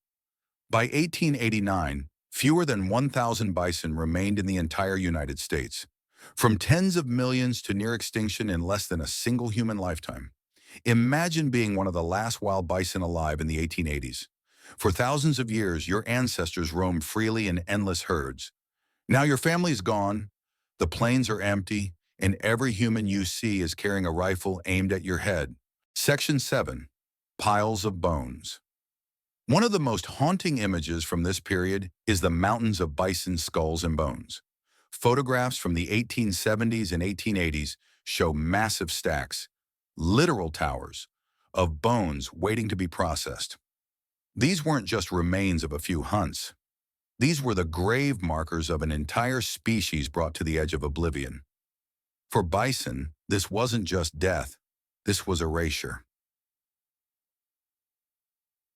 By 1889, fewer than 1,000 bison remained in the entire United States, from tens of millions to near extinction in less than a single human lifetime. Imagine being one of the last wild bison alive in the 1880s. For thousands of years, your ancestors roamed freely in endless herds. Now your family's gone, the plains are empty, and every human you see is carrying a rifle aimed at your head. Section 7. Piles of bones. One of the most haunting images from this period is the mountains of bison skulls and bones. Photographs from the 1870s and 1880s show massive stacks, literal towers, of bones waiting to be processed. These weren't just remains of a few hunts. These were the grave markers of an entire species brought to the edge of oblivion. For bison, this wasn't just death, this was erasure.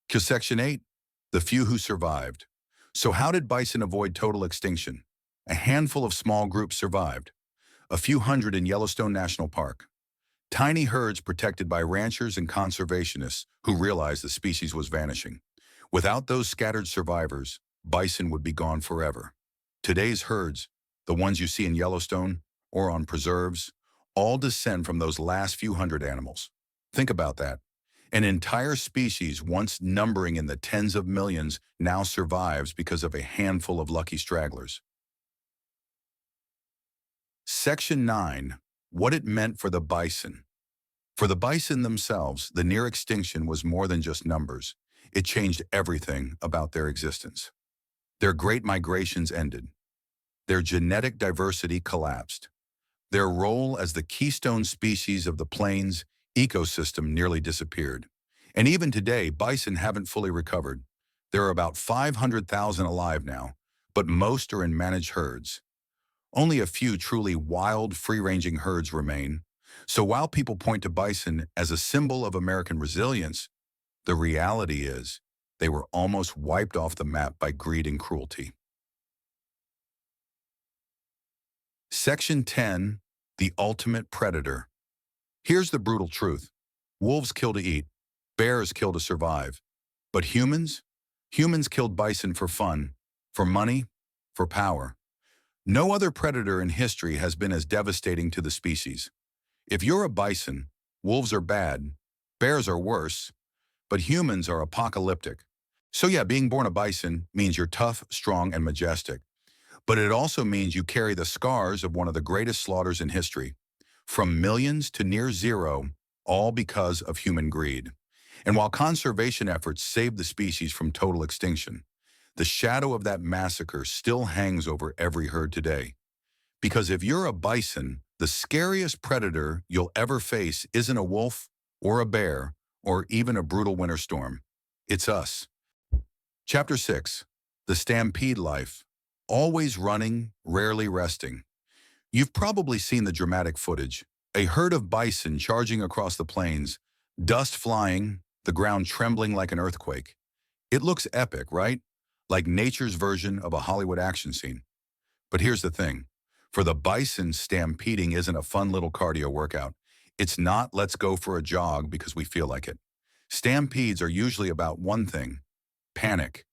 Section 8. The few who survived. So how did bison avoid total extinction? A handful of small groups survived. A few hundred in Yellowstone National Park. Tiny herds protected by ranchers and conservationists who realized the species was vanishing. Without those scattered survivors, bison would be gone forever. Today's herds, the ones you see in Yellowstone or on preserves, all descend from those last few hundred animals. Think about that. An entire species once numbering in the tens of millions now survives because of a handful of lucky stragglers. Section 9. What it meant for the bison. For the bison themselves, the near extinction was more than just numbers. It changed everything about their existence. Their great migrations ended. Their genetic diversity collapsed. Their role as the keystone species of the plains ecosystem nearly disappeared. And even today, bison haven't fully recovered. There are about 500,000 alive now, but most are in managed herds. Only a few truly wild, free-ranging herds remain. So while people point to bison as a symbol of American resilience, the reality is they were almost wiped off the map by greed and cruelty. Section 10, the ultimate predator. Here's the brutal truth. Wolves kill to eat, bears kill to survive. But humans? Humans killed bison for fun, for money, for power. No other predator in history has been as devastating to the species. If you're a bison, wolves are bad, bears are worse, but humans are apocalyptic. So yeah, being born a bison means you're tough, strong, and majestic. But it also means you carry the scars of one of the greatest slaughters in history, from millions to near zero, all because of human greed. And while conservation efforts saved the species from total extinction, the shadow of that massacre still hangs over every herd today. Because if you're a bison, the scariest predator you'll ever face isn't a wolf or a bear or even a brutal winter storm. It's us. Chapter 6. The Stampede Life. Always running, rarely resting. You've probably seen the dramatic footage. A herd of bison charging across the plains, dust flying, the ground trembling like an earthquake. It looks epic, right? Like nature's version of a Hollywood action scene. But here's the thing. For the bison, stampeding isn't a fun little cardio workout. It's not let's go for a jog because we feel like it. Stampedes are usually about one thing: panic.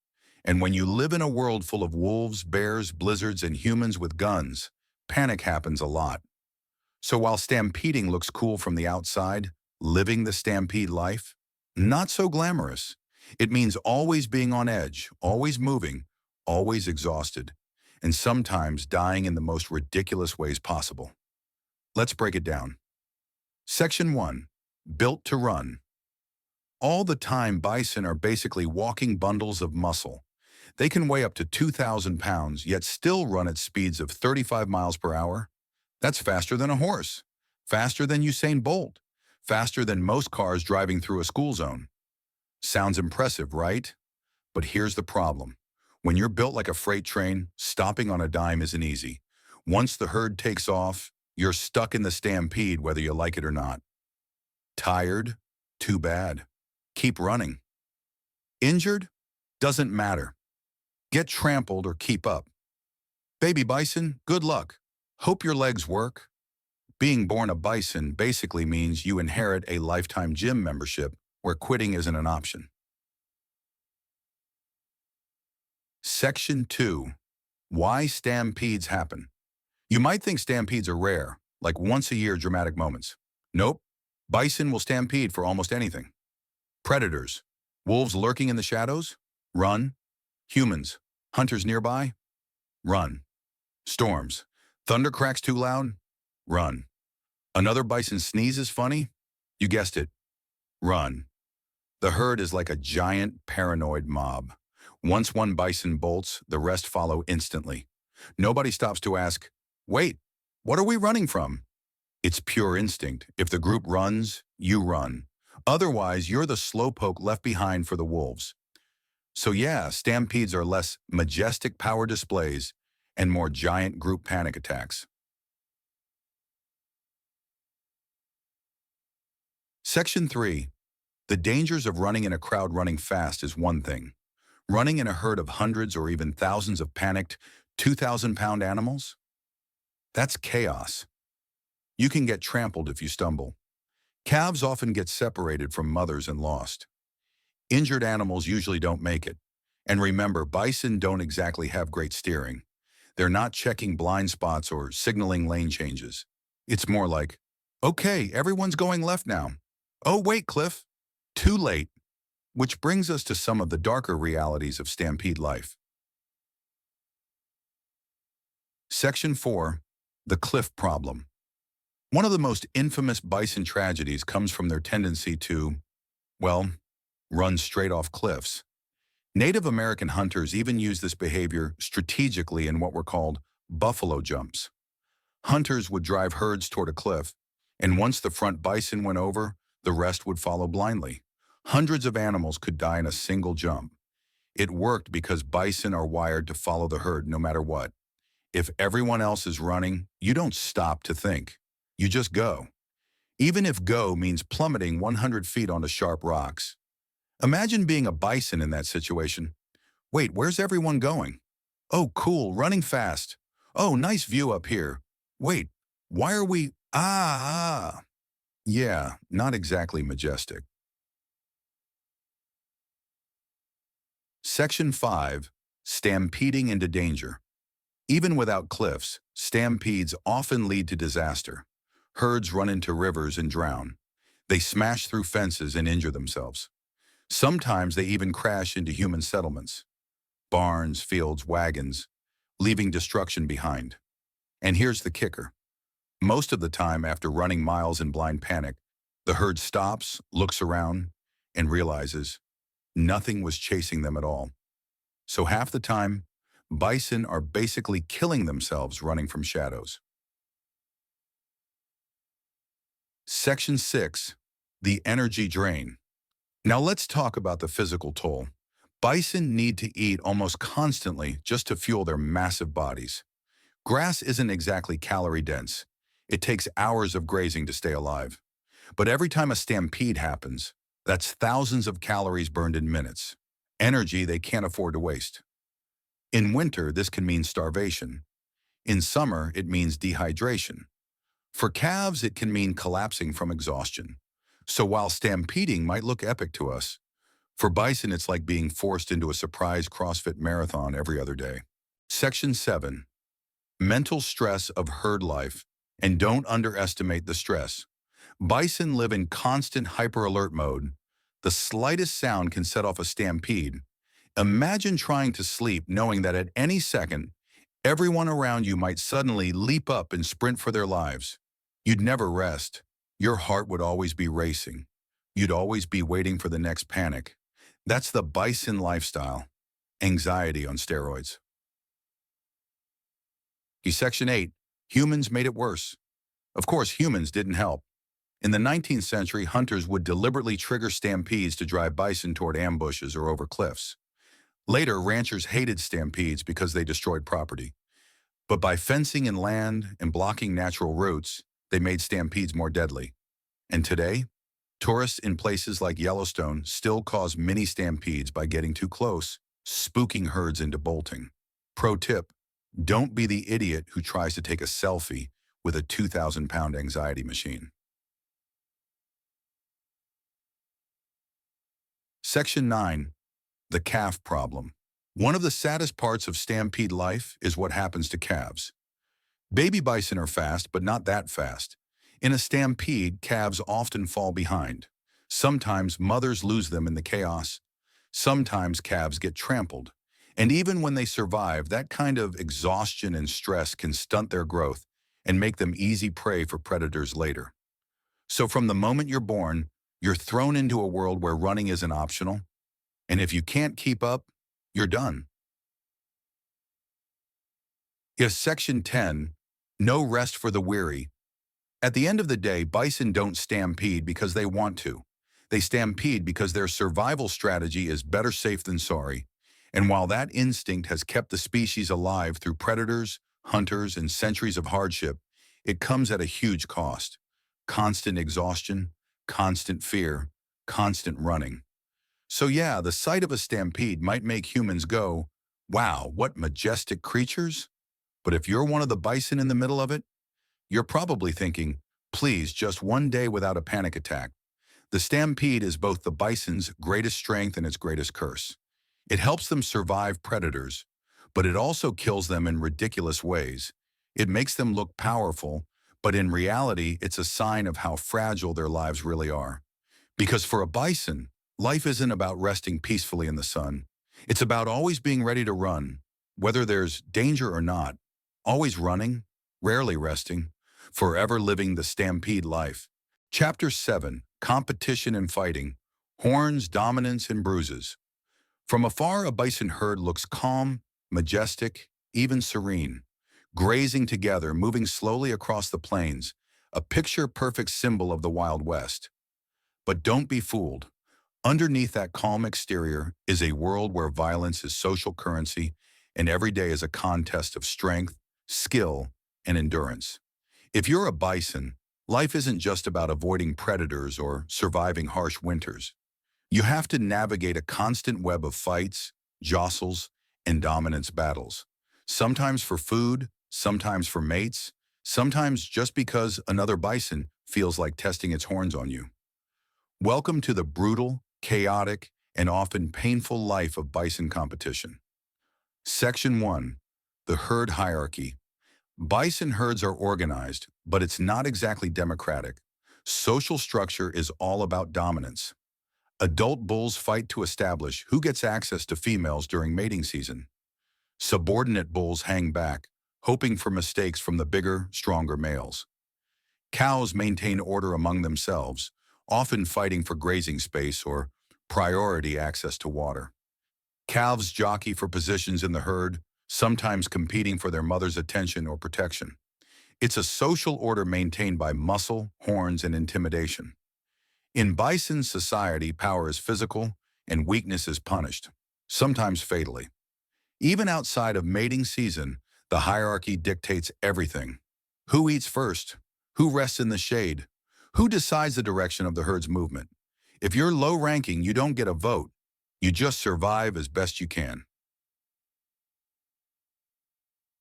And when you live in a world full of wolves, bears, blizzards, and humans with guns, panic happens a lot. So while stampeding looks cool from the outside, living the stampede life, not so glamorous. It means always being on edge, always moving, always exhausted, and sometimes dying in the most ridiculous ways possible. Let's break it down. Section 1. Built to run. All the time, bison are basically walking bundles of muscle. They can weigh up to 2,000 pounds, yet still run at speeds of 35 miles per hour. That's faster than a horse, faster than Usain Bolt, faster than most cars driving through a school zone. Sounds impressive, right? But here's the problem. When you're built like a freight train, stopping on a dime isn't easy. Once the herd takes off, you're stuck in the stampede whether you like it or not. Tired? Too bad. Keep running. Injured? Doesn't matter. Get trampled or keep up. Baby bison, good luck. Hope your legs work. Being born a bison basically means you inherit a lifetime gym membership where quitting isn't an option. Section 2. Why stampedes happen. You might think stampedes are rare, like once-a-year dramatic moments. Nope. Bison will stampede for almost anything. Predators. Wolves lurking in the shadows? Run. Humans. Hunters nearby? Run. Storms. Thunder cracks too loud? Run. Another bison sneezes funny? You guessed it. Run. The herd is like a giant paranoid mob. Once one bison bolts, the rest follow instantly. Nobody stops to ask, wait, what are we running from? It's pure instinct. If the group runs, you run. Otherwise, you're the slowpoke left behind for the wolves. So yeah, stampedes are less majestic power displays and more giant group panic attacks. Section 3. The dangers of running in a crowd. Running fast is one thing. Running in a herd of hundreds or even thousands of panicked 2,000-pound animals? That's chaos. You can get trampled if you stumble. Calves often get separated from mothers and lost. Injured animals usually don't make it. And remember, bison don't exactly have great steering. They're not checking blind spots or signaling lane changes. It's more like, okay, everyone's going left now. Oh, wait, Cliff. Too late. Which brings us to some of the darker realities of stampede life. Section 4. The cliff problem. One of the most infamous bison tragedies comes from their tendency to, well, run straight off cliffs. Native American hunters even use this behavior strategically in what were called buffalo jumps. Hunters would drive herds toward a cliff, and once the front bison went over, the rest would follow blindly. Hundreds of animals could die in a single jump. It worked because bison are wired to follow the herd no matter what. If everyone else is running, you don't stop to think. You just go. Even if go means plummeting 100 feet onto sharp rocks. Imagine being a bison in that situation. Wait, where's everyone going? Oh, cool, running fast. Oh, nice view up here. Wait, why are we... Yeah, not exactly majestic. Section 5. Stampeding into danger. Even without cliffs, stampedes often lead to disaster. Herds run into rivers and drown. They smash through fences and injure themselves. Sometimes they even crash into human settlements. Barns, fields, wagons, leaving destruction behind. And here's the kicker. Most of the time, after running miles in blind panic, the herd stops, looks around, and realizes nothing was chasing them at all. So half the time, bison are basically killing themselves running from shadows. Section 6. The energy drain. Now let's talk about the physical toll. Bison need to eat almost constantly just to fuel their massive bodies. Grass isn't exactly calorie-dense. It takes hours of grazing to stay alive. But every time a stampede happens, that's thousands of calories burned in minutes. Energy they can't afford to waste. In winter, this can mean starvation. In summer, it means dehydration. For calves, it can mean collapsing from exhaustion. So while stampeding might look epic to us, for bison it's like being forced into a surprise CrossFit marathon every other day. Section 7. Mental stress of herd life, and don't underestimate the stress. Bison live in constant hyper-alert mode. The slightest sound can set off a stampede. Imagine trying to sleep knowing that at any second, everyone around you might suddenly leap up and sprint for their lives. You'd never rest. Your heart would always be racing. You'd always be waiting for the next panic. That's the bison lifestyle. Anxiety on steroids. Section 8. Humans made it worse. Of course, humans didn't help. In the 19th century, hunters would deliberately trigger stampedes to drive bison toward ambushes or over cliffs. Later, ranchers hated stampedes because they destroyed property. But by fencing in land and blocking natural routes, they made stampedes more deadly. And today, tourists in places like Yellowstone still cause mini stampedes by getting too close, spooking herds into bolting. Pro tip, don't be the idiot who tries to take a selfie with a 2,000-pound anxiety machine. Section 9. The calf problem. One of the saddest parts of stampede life is what happens to calves. Baby bison are fast, but not that fast. In a stampede, calves often fall behind. Sometimes mothers lose them in the chaos. Sometimes calves get trampled. And even when they survive, that kind of exhaustion and stress can stunt their growth and make them easy prey for predators later. So from the moment you're born, you're thrown into a world where running isn't optional. And if you can't keep up, you're done. Section 10. No rest for the weary. At the end of the day, bison don't stampede because they want to. They stampede because their survival strategy is better safe than sorry. And while that instinct has kept the species alive through predators, hunters, and centuries of hardship, it comes at a huge cost. Constant exhaustion, constant fear, constant running. So yeah, the sight of a stampede might make humans go, wow, what majestic creatures? But if you're one of the bison in the middle of it, you're probably thinking, please, just one day without a panic attack. The stampede is both the bison's greatest strength and its greatest curse. It helps them survive predators, but it also kills them in ridiculous ways. It makes them look powerful, but in reality, it's a sign of how fragile their lives really are. Because for a bison, life isn't about resting peacefully in the sun. It's about always being ready to run, whether there's danger or not. Always running, rarely resting, forever living the stampede life. Chapter 7. Competition and Fighting. Horns, Dominance, and Bruises. From afar, a bison herd looks calm, majestic, even serene. Grazing together, moving slowly across the plains, a picture-perfect symbol of the Wild West. But don't be fooled. Underneath that calm exterior is a world where violence is social currency and every day is a contest of strength, skill, and endurance. If you're a bison, life isn't just about avoiding predators or surviving harsh winters. You have to navigate a constant web of fights, jostles, and dominance battles. Sometimes for food, sometimes for mates, sometimes just because another bison feels like testing its horns on you. Welcome to the brutal, chaotic, and often painful life of bison competition. Section 1. The Herd Hierarchy. Bison herds are organized, but it's not exactly democratic. Social structure is all about dominance. Adult bulls fight to establish who gets access to females during mating season. Subordinate bulls hang back, hoping for mistakes from the bigger, stronger males. Cows maintain order among themselves, often fighting for grazing space or priority access to water. Calves jockey for positions in the herd, sometimes competing for their mother's attention or protection. It's a social order maintained by muscle, horns, and intimidation. In bison society, power is physical and weakness is punished, sometimes fatally. Even outside of mating season, the hierarchy dictates everything. Who eats first? Who rests in the shade? Who decides the direction of the herd's movement? If you're low-ranking, you don't get a vote. You just survive as best you can.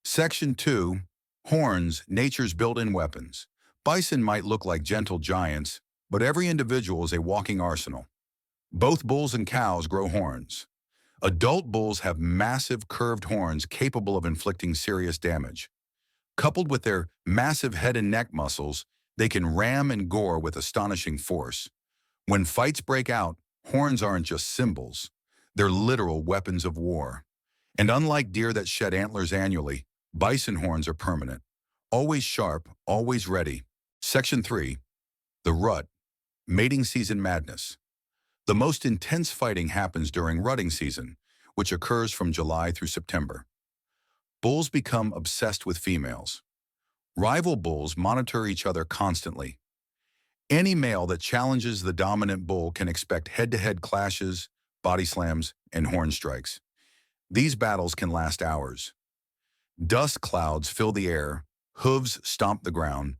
Section 2. Horns, nature's built-in weapons. Bison might look like gentle giants, but every individual is a walking arsenal. Both bulls and cows grow horns. Adult bulls have massive curved horns capable of inflicting serious damage. Coupled with their massive head and neck muscles, they can ram and gore with astonishing force. When fights break out, horns aren't just symbols. They're literal weapons of war. And unlike deer that shed antlers annually, bison horns are permanent. Always sharp, always ready. Section 3. The Rut. Mating season madness. The most intense fighting happens during rutting season, which occurs from July through September. Bulls become obsessed with females. Rival bulls monitor each other constantly. Any male that challenges the dominant bull can expect head-to-head clashes, body slams, and horn strikes. These battles can last hours. Dust clouds fill the air, hooves stomp the ground,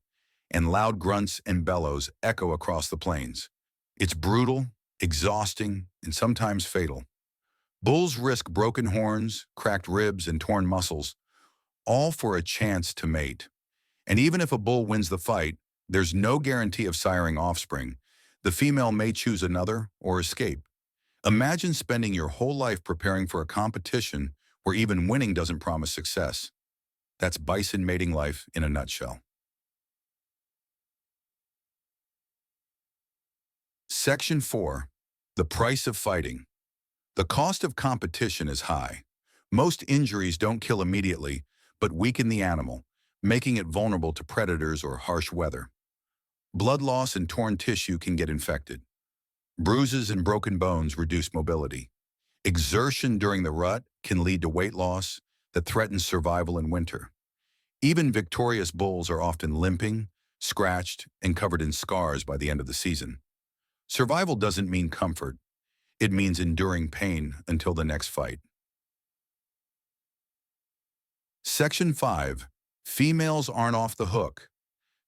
and loud grunts and bellows echo across the plains. It's brutal, exhausting, and sometimes fatal. Bulls risk broken horns, cracked ribs, and torn muscles, all for a chance to mate. And even if a bull wins the fight, there's no guarantee of siring offspring. The female may choose another or escape. Imagine spending your whole life preparing for a competition where even winning doesn't promise success. That's bison mating life in a nutshell. Section 4. The Price of Fighting. The cost of competition is high. Most injuries don't kill immediately, but weaken the animal, making it vulnerable to predators or harsh weather. Blood loss and torn tissue can get infected. Bruises and broken bones reduce mobility. Exertion during the rut can lead to weight loss that threatens survival in winter. Even victorious bulls are often limping, scratched, and covered in scars by the end of the season. Survival doesn't mean comfort. It means enduring pain until the next fight. Section 5. Females aren't off the hook.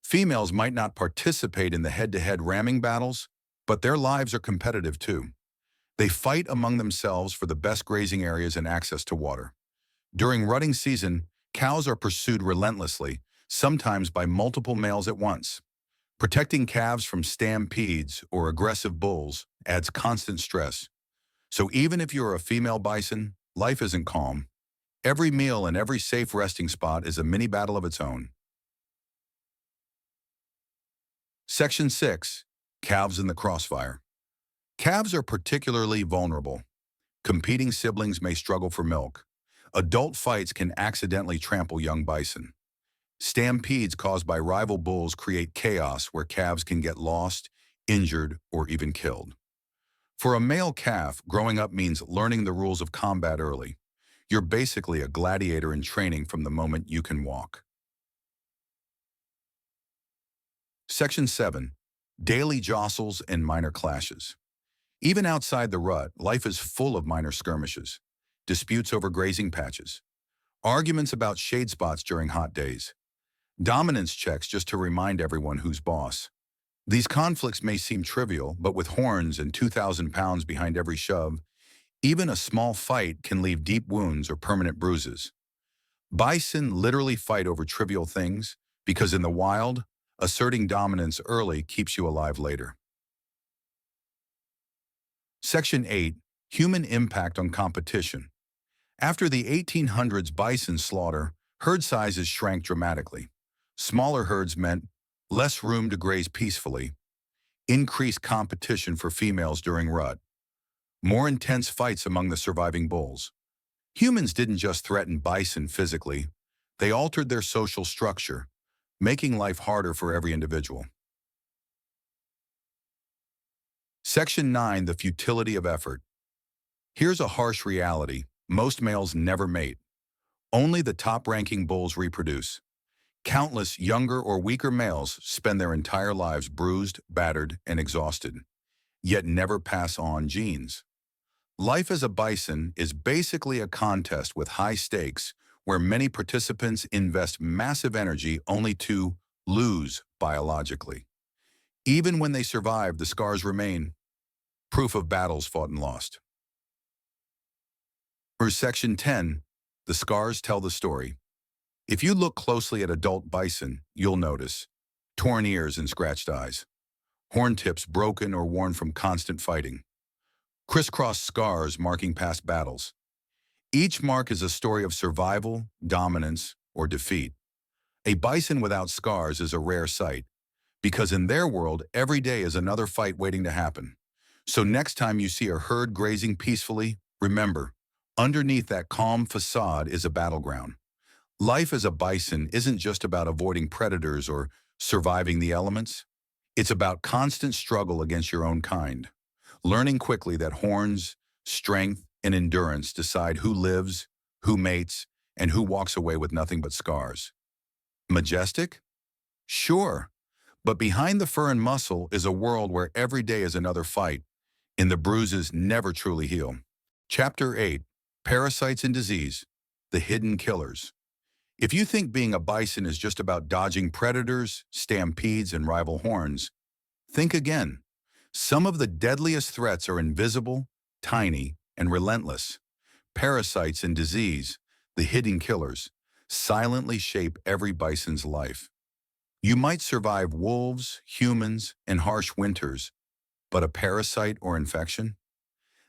Females might not participate in the head-to-head ramming battles, but their lives are competitive too. They fight among themselves for the best grazing areas and access to water. During rutting season, cows are pursued relentlessly, sometimes by multiple males at once. Protecting calves from stampedes or aggressive bulls adds constant stress. So even if you're a female bison, life isn't calm. Every meal and every safe resting spot is a mini battle of its own. Section 6. Calves in the crossfire. Calves are particularly vulnerable. Competing siblings may struggle for milk. Adult fights can accidentally trample young bison. Stampedes caused by rival bulls create chaos where calves can get lost, injured, or even killed. For a male calf, growing up means learning the rules of combat early. You're basically a gladiator in training from the moment you can walk. Section 7. Daily jostles and minor clashes. Even outside the rut, life is full of minor skirmishes, disputes over grazing patches, arguments about shade spots during hot days, dominance checks just to remind everyone who's boss. These conflicts may seem trivial, but with horns and 2,000 pounds behind every shove, even a small fight can leave deep wounds or permanent bruises. Bison literally fight over trivial things because in the wild, asserting dominance early keeps you alive later. Section 8. Human Impact on Competition. After the 1800s bison slaughter, herd sizes shrank dramatically. Smaller herds meant less room to graze peacefully, increased competition for females during rut, more intense fights among the surviving bulls. Humans didn't just threaten bison physically, they altered their social structure, making life harder for every individual. Section 9. The Futility of Effort. Here's a harsh reality. Most males never mate. Only the top-ranking bulls reproduce. Countless younger or weaker males spend their entire lives bruised, battered, and exhausted, yet never pass on genes. Life as a bison is basically a contest with high stakes where many participants invest massive energy only to lose biologically. Even when they survive, the scars remain, proof of battles fought and lost. For Section 10, the scars tell the story. If you look closely at adult bison, you'll notice torn ears and scratched eyes, horn tips broken or worn from constant fighting, crisscross scars marking past battles. Each mark is a story of survival, dominance, or defeat. A bison without scars is a rare sight, because in their world, every day is another fight waiting to happen. So next time you see a herd grazing peacefully, remember, underneath that calm facade is a battleground. Life as a bison isn't just about avoiding predators or surviving the elements. It's about constant struggle against your own kind, learning quickly that horns, strength, and endurance decide who lives, who mates, and who walks away with nothing but scars. Majestic? Sure, but behind the fur and muscle is a world where every day is another fight, and the bruises never truly heal. Chapter 8. Parasites and Disease, the Hidden Killers. If you think being a bison is just about dodging predators, stampedes, and rival horns, think again. Some of the deadliest threats are invisible, tiny, and relentless. Parasites and disease, the hidden killers, silently shape every bison's life. You might survive wolves, humans, and harsh winters, but a parasite or infection?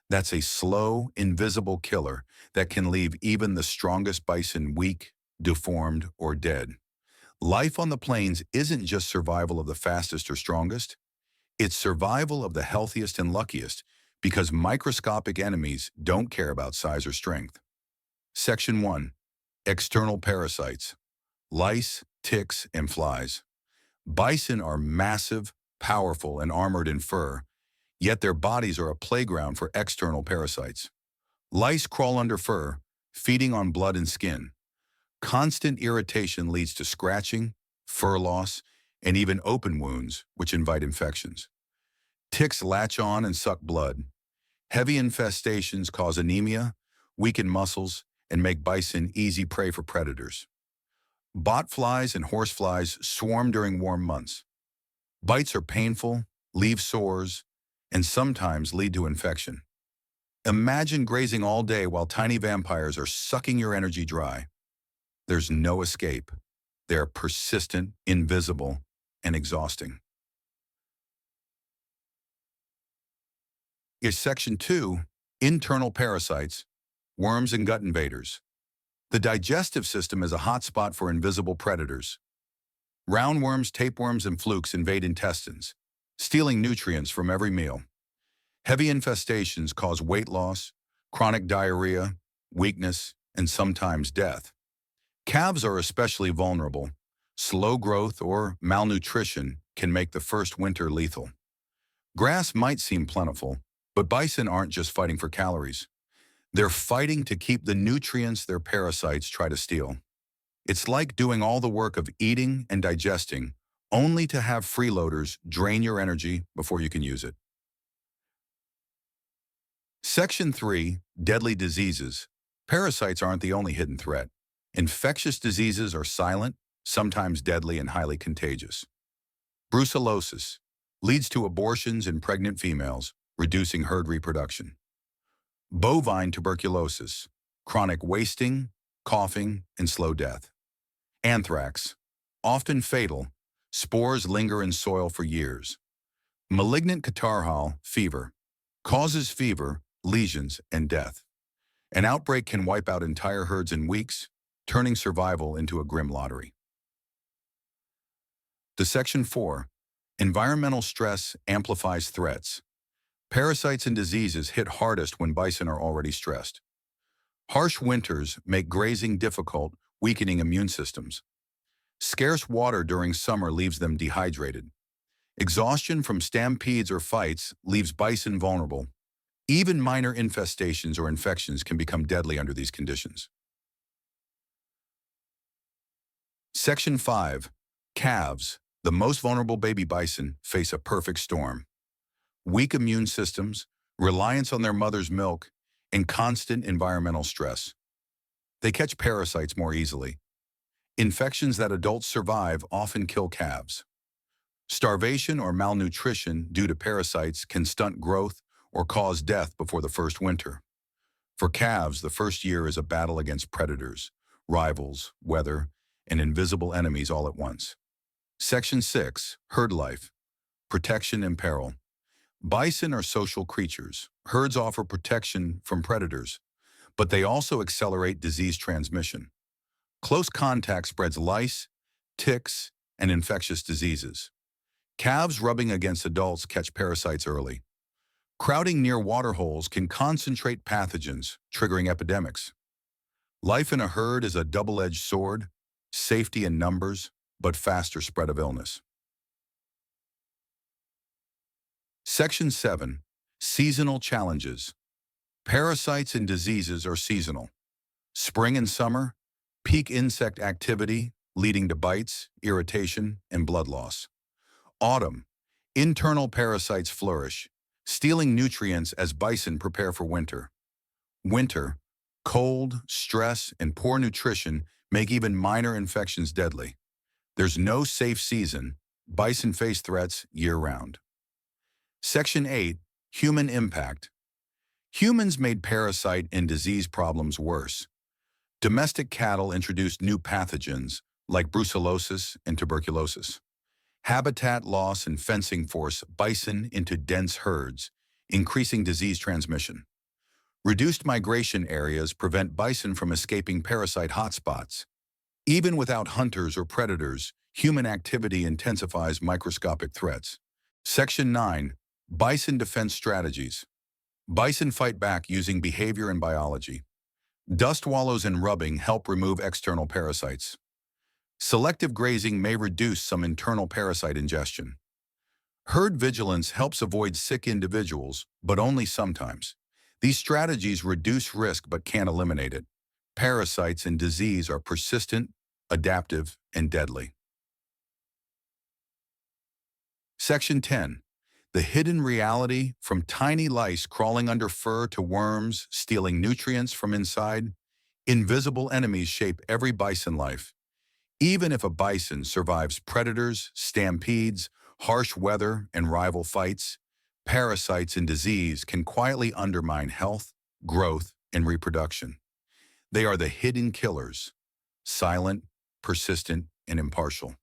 That's a slow, invisible killer that can leave even the strongest bison weak, deformed, or dead. Life on the plains isn't just survival of the fastest or strongest. It's survival of the healthiest and luckiest, because microscopic enemies don't care about size or strength. Section 1. External parasites. Lice, ticks, and flies. Bison are massive, powerful, and armored in fur, yet their bodies are a playground for external parasites. Lice crawl under fur, feeding on blood and skin. Constant irritation leads to scratching, fur loss, and even open wounds, which invite infections. Ticks latch on and suck blood. Heavy infestations cause anemia, weaken muscles, and make bison easy prey for predators. Botflies and horseflies swarm during warm months. Bites are painful, leave sores, and sometimes lead to infection. Imagine grazing all day while tiny vampires are sucking your energy dry. There's no escape. They're persistent, invisible, and exhausting. Is Section 2, Internal Parasites, Worms and Gut Invaders. The digestive system is a hotspot for invisible predators. Roundworms, tapeworms, and flukes invade intestines, stealing nutrients from every meal. Heavy infestations cause weight loss, chronic diarrhea, weakness, and sometimes death. Calves are especially vulnerable. Slow growth or malnutrition can make the first winter lethal. Grass might seem plentiful, but bison aren't just fighting for calories. They're fighting to keep the nutrients their parasites try to steal. It's like doing all the work of eating and digesting, only to have freeloaders drain your energy before you can use it. Section 3, Deadly Diseases. Parasites aren't the only hidden threat. Infectious diseases are silent, sometimes deadly and highly contagious. Brucellosis leads to abortions in pregnant females, reducing herd reproduction. Bovine tuberculosis, chronic wasting, coughing, and slow death. Anthrax, often fatal, spores linger in soil for years. Malignant catarrhal fever, causes fever, lesions, and death. An outbreak can wipe out entire herds in weeks, turning survival into a grim lottery. To Section 4, Environmental stress amplifies threats. Parasites and diseases hit hardest when bison are already stressed. Harsh winters make grazing difficult, weakening immune systems. Scarce water during summer leaves them dehydrated. Exhaustion from stampedes or fights leaves bison vulnerable. Even minor infestations or infections can become deadly under these conditions. Section 5. Calves, the most vulnerable baby bison, face a perfect storm. Weak immune systems, reliance on their mother's milk, and constant environmental stress. They catch parasites more easily. Infections that adults survive often kill calves. Starvation or malnutrition due to parasites can stunt growth or cause death before the first winter. For calves, the first year is a battle against predators, rivals, weather, and invisible enemies all at once. Section 6. Herd life, protection and peril. Bison are social creatures. Herds offer protection from predators, but they also accelerate disease transmission. Close contact spreads lice, ticks, and infectious diseases. Calves rubbing against adults catch parasites early. Crowding near water holes can concentrate pathogens, triggering epidemics. Life in a herd is a double-edged sword, safety in numbers, but faster spread of illness. Section 7. Seasonal challenges. Parasites and diseases are seasonal. Spring and summer, peak insect activity, leading to bites, irritation, and blood loss. Autumn, internal parasites flourish, stealing nutrients as bison prepare for winter. Winter, cold, stress, and poor nutrition make even minor infections deadly. There's no safe season. Bison face threats year-round. Section 8. Human impact. Humans made parasite and disease problems worse. Domestic cattle introduced new pathogens like brucellosis and tuberculosis. Habitat loss and fencing force bison into dense herds, increasing disease transmission. Reduced migration areas prevent bison from escaping parasite hotspots. Even without hunters or predators, human activity intensifies microscopic threats. Section 9. Bison defense strategies. Bison fight back using behavior and biology. Dust wallows and rubbing help remove external parasites. Selective grazing may reduce some internal parasite ingestion. Herd vigilance helps avoid sick individuals, but only sometimes. These strategies reduce risk but can't eliminate it. Parasites and disease are persistent, adaptive, and deadly. Section 10. The hidden reality, from tiny lice crawling under fur to worms stealing nutrients from inside. Invisible enemies shape every bison life. Even if a bison survives predators, stampedes, harsh weather, and rival fights, parasites and disease can quietly undermine health, growth, and reproduction. They are the hidden killers, silent, persistent, and impartial.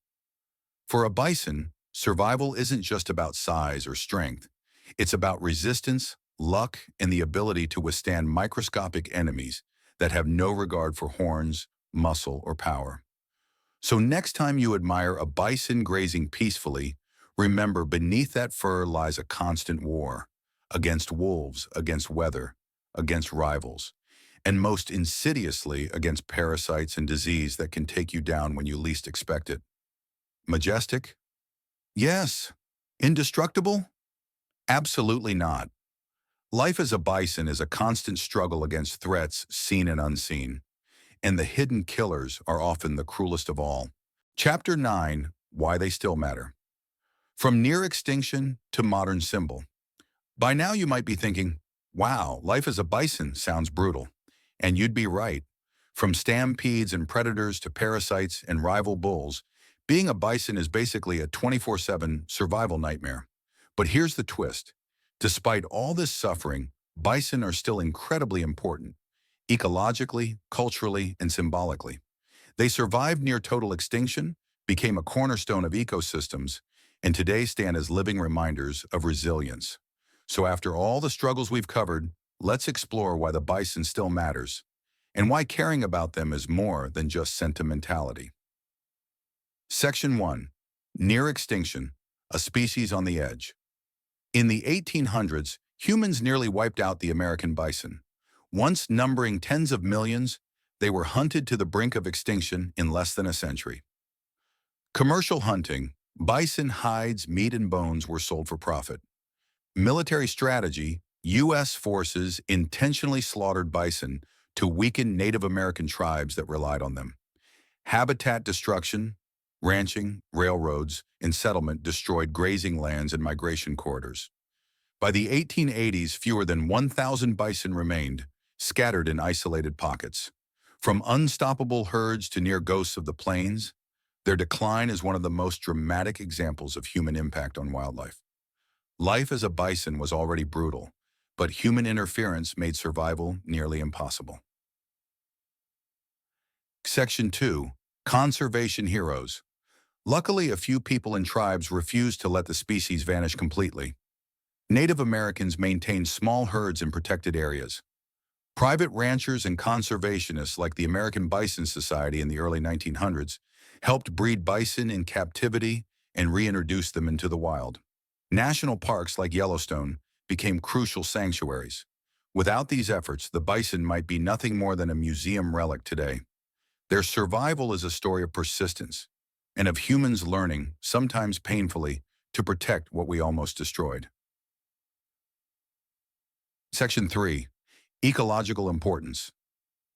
For a bison, survival isn't just about size or strength. It's about resistance, luck, and the ability to withstand microscopic enemies that have no regard for horns, muscle, or power. So next time you admire a bison grazing peacefully, remember beneath that fur lies a constant war against wolves, against weather, against rivals, and most insidiously against parasites and disease that can take you down when you least expect it. Majestic? Yes. Indestructible? Absolutely not. Life as a bison is a constant struggle against threats seen and unseen, and the hidden killers are often the cruelest of all. Chapter 9. Why They Still Matter. From near extinction to modern symbol. By now you might be thinking, Wow, life as a bison sounds brutal. And you'd be right. From stampedes and predators to parasites and rival bulls, being a bison is basically a 24/7 survival nightmare. But here's the twist. Despite all this suffering, bison are still incredibly important, ecologically, culturally, and symbolically. They survived near total extinction, became a cornerstone of ecosystems, and today stand as living reminders of resilience. So after all the struggles we've covered, let's explore why the bison still matters, and why caring about them is more than just sentimentality. Section 1. Near extinction, a species on the edge. In the 1800s, humans nearly wiped out the American bison. Once numbering tens of millions, they were hunted to the brink of extinction in less than a century. Commercial hunting, bison hides, meat, and bones were sold for profit. Military strategy, U.S. forces intentionally slaughtered bison to weaken Native American tribes that relied on them. Habitat destruction, ranching, railroads, and settlement destroyed grazing lands and migration corridors. By the 1880s, fewer than 1,000 bison remained, scattered in isolated pockets. From unstoppable herds to near ghosts of the plains, their decline is one of the most dramatic examples of human impact on wildlife. Life as a bison was already brutal, but human interference made survival nearly impossible. Section 2. Conservation heroes. Luckily, a few people and tribes refused to let the species vanish completely. Native Americans maintained small herds in protected areas. Private ranchers and conservationists like the American Bison Society in the early 1900s helped breed bison in captivity and reintroduce them into the wild. National parks like Yellowstone became crucial sanctuaries. Without these efforts, the bison might be nothing more than a museum relic today. Their survival is a story of persistence and of humans learning, sometimes painfully, to protect what we almost destroyed. Section 3. Ecological importance.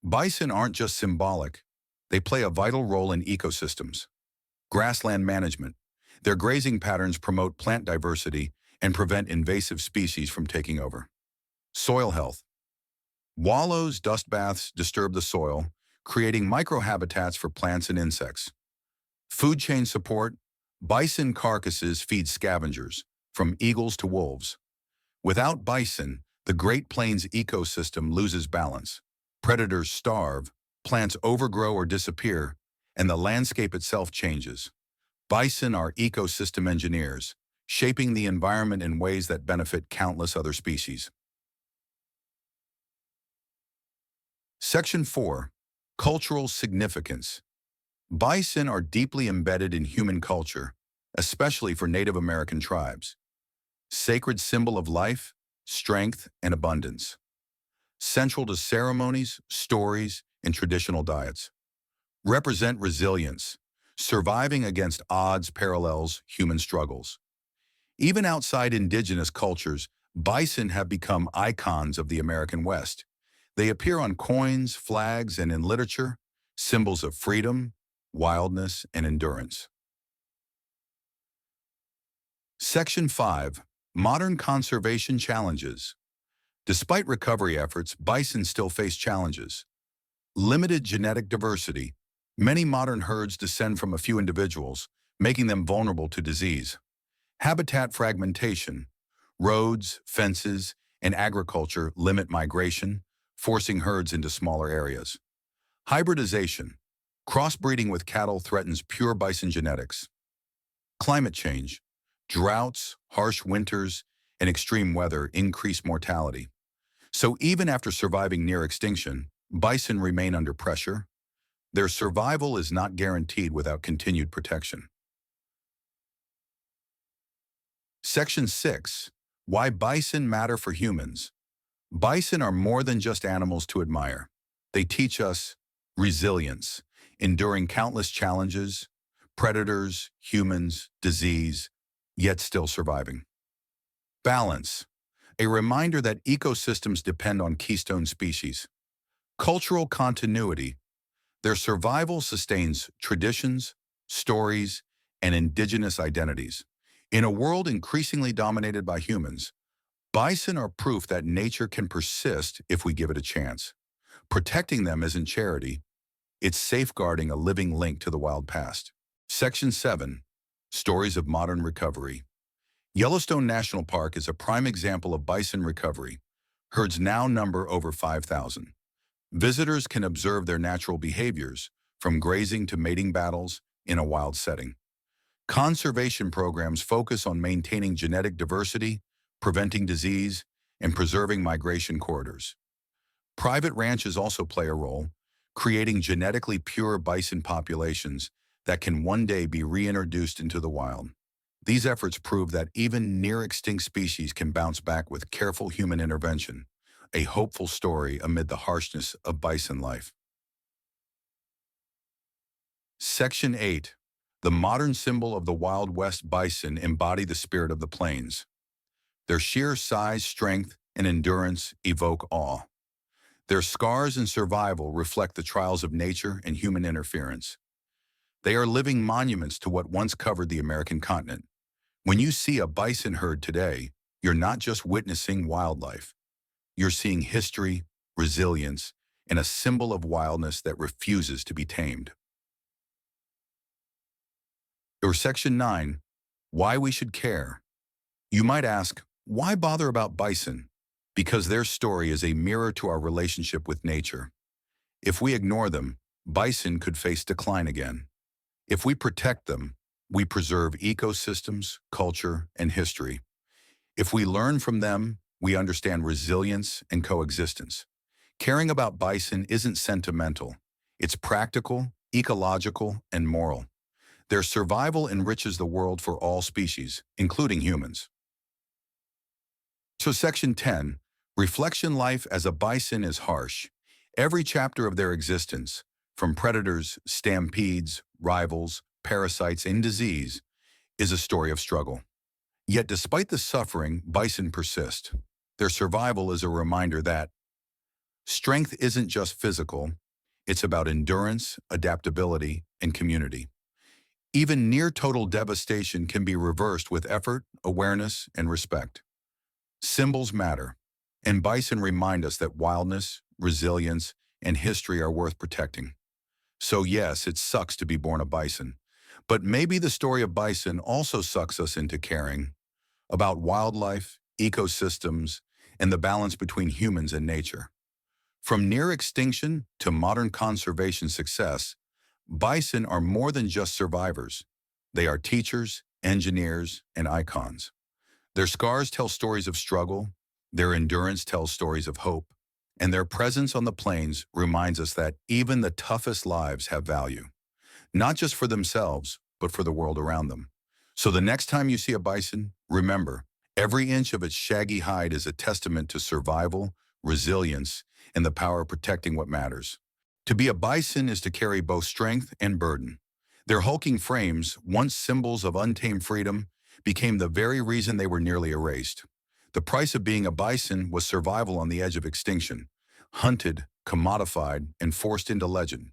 Bison aren't just symbolic. They play a vital role in ecosystems. Grassland management. Their grazing patterns promote plant diversity and prevent invasive species from taking over. Soil health. Wallows, dust baths disturb the soil, creating microhabitats for plants and insects. Food chain support. Bison carcasses feed scavengers, from eagles to wolves. Without bison, the Great Plains ecosystem loses balance. Predators starve, plants overgrow or disappear, and the landscape itself changes. Bison are ecosystem engineers, shaping the environment in ways that benefit countless other species. Section 4. Cultural significance. Bison are deeply embedded in human culture, especially for Native American tribes. Sacred symbol of life, strength, and abundance. Central to ceremonies, stories, and traditional diets. Represent resilience, surviving against odds parallels human struggles. Even outside indigenous cultures, bison have become icons of the American West. They appear on coins, flags, and in literature, symbols of freedom, wildness, and endurance. Section 5. Modern conservation challenges. Despite recovery efforts, bison still face challenges. Limited genetic diversity. Many modern herds descend from a few individuals, making them vulnerable to disease. Habitat fragmentation. Roads, fences, and agriculture limit migration, forcing herds into smaller areas. Hybridization. Crossbreeding with cattle threatens pure bison genetics. Climate change. Droughts, harsh winters, and extreme weather increase mortality. So even after surviving near extinction, bison remain under pressure. Their survival is not guaranteed without continued protection. Section 6. Why bison matter for humans. Bison are more than just animals to admire. They teach us resilience, enduring countless challenges, predators, humans, disease, yet still surviving. Balance, a reminder that ecosystems depend on keystone species. Cultural continuity, their survival sustains traditions, stories, and indigenous identities. In a world increasingly dominated by humans, Bison are proof that nature can persist if we give it a chance. Protecting them isn't charity, it's safeguarding a living link to the wild past. Section 7. Stories of Modern Recovery. Yellowstone National Park is a prime example of bison recovery. Herds now number over 5,000. Visitors can observe their natural behaviors, from grazing to mating battles, in a wild setting. Conservation programs focus on maintaining genetic diversity, preventing disease, and preserving migration corridors. Private ranches also play a role, creating genetically pure bison populations that can one day be reintroduced into the wild. These efforts prove that even near-extinct species can bounce back with careful human intervention, a hopeful story amid the harshness of bison life. Section 8. The modern symbol of the Wild West bison embody the spirit of the plains. Their sheer size, strength, and endurance evoke awe. Their scars and survival reflect the trials of nature and human interference. They are living monuments to what once covered the American continent. When you see a bison herd today, you're not just witnessing wildlife. You're seeing history, resilience, and a symbol of wildness that refuses to be tamed. Or Section 9. Why we should care. You might ask, why bother about bison? Because their story is a mirror to our relationship with nature. If we ignore them, bison could face decline again. If we protect them, we preserve ecosystems, culture, and history. If we learn from them, we understand resilience and coexistence. Caring about bison isn't sentimental. It's practical, ecological, and moral. Their survival enriches the world for all species, including humans. So Section 10, reflection life as a bison is harsh. Every chapter of their existence, from predators, stampedes, rivals, parasites, and disease, is a story of struggle. Yet despite the suffering, bison persist. Their survival is a reminder that strength isn't just physical, it's about endurance, adaptability, and community. Even near-total devastation can be reversed with effort, awareness, and respect. Symbols matter, and bison remind us that wildness, resilience, and history are worth protecting. So yes, it sucks to be born a bison, but maybe the story of bison also sucks us into caring about wildlife, ecosystems, and the balance between humans and nature. From near extinction to modern conservation success, bison are more than just survivors. They are teachers, engineers, and icons. Their scars tell stories of struggle, their endurance tells stories of hope, and their presence on the plains reminds us that even the toughest lives have value, not just for themselves, but for the world around them. So the next time you see a bison, remember, every inch of its shaggy hide is a testament to survival, resilience, and the power of protecting what matters. To be a bison is to carry both strength and burden. Their hulking frames, once symbols of untamed freedom, became the very reason they were nearly erased. The price of being a bison was survival on the edge of extinction, hunted, commodified, and forced into legend.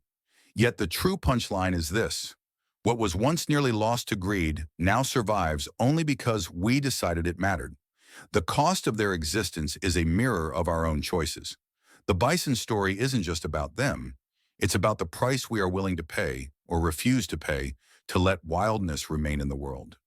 Yet the true punchline is this: what was once nearly lost to greed now survives only because we decided it mattered. The cost of their existence is a mirror of our own choices. The bison story isn't just about them. It's about the price we are willing to pay, or refuse to pay, to let wildness remain in the world.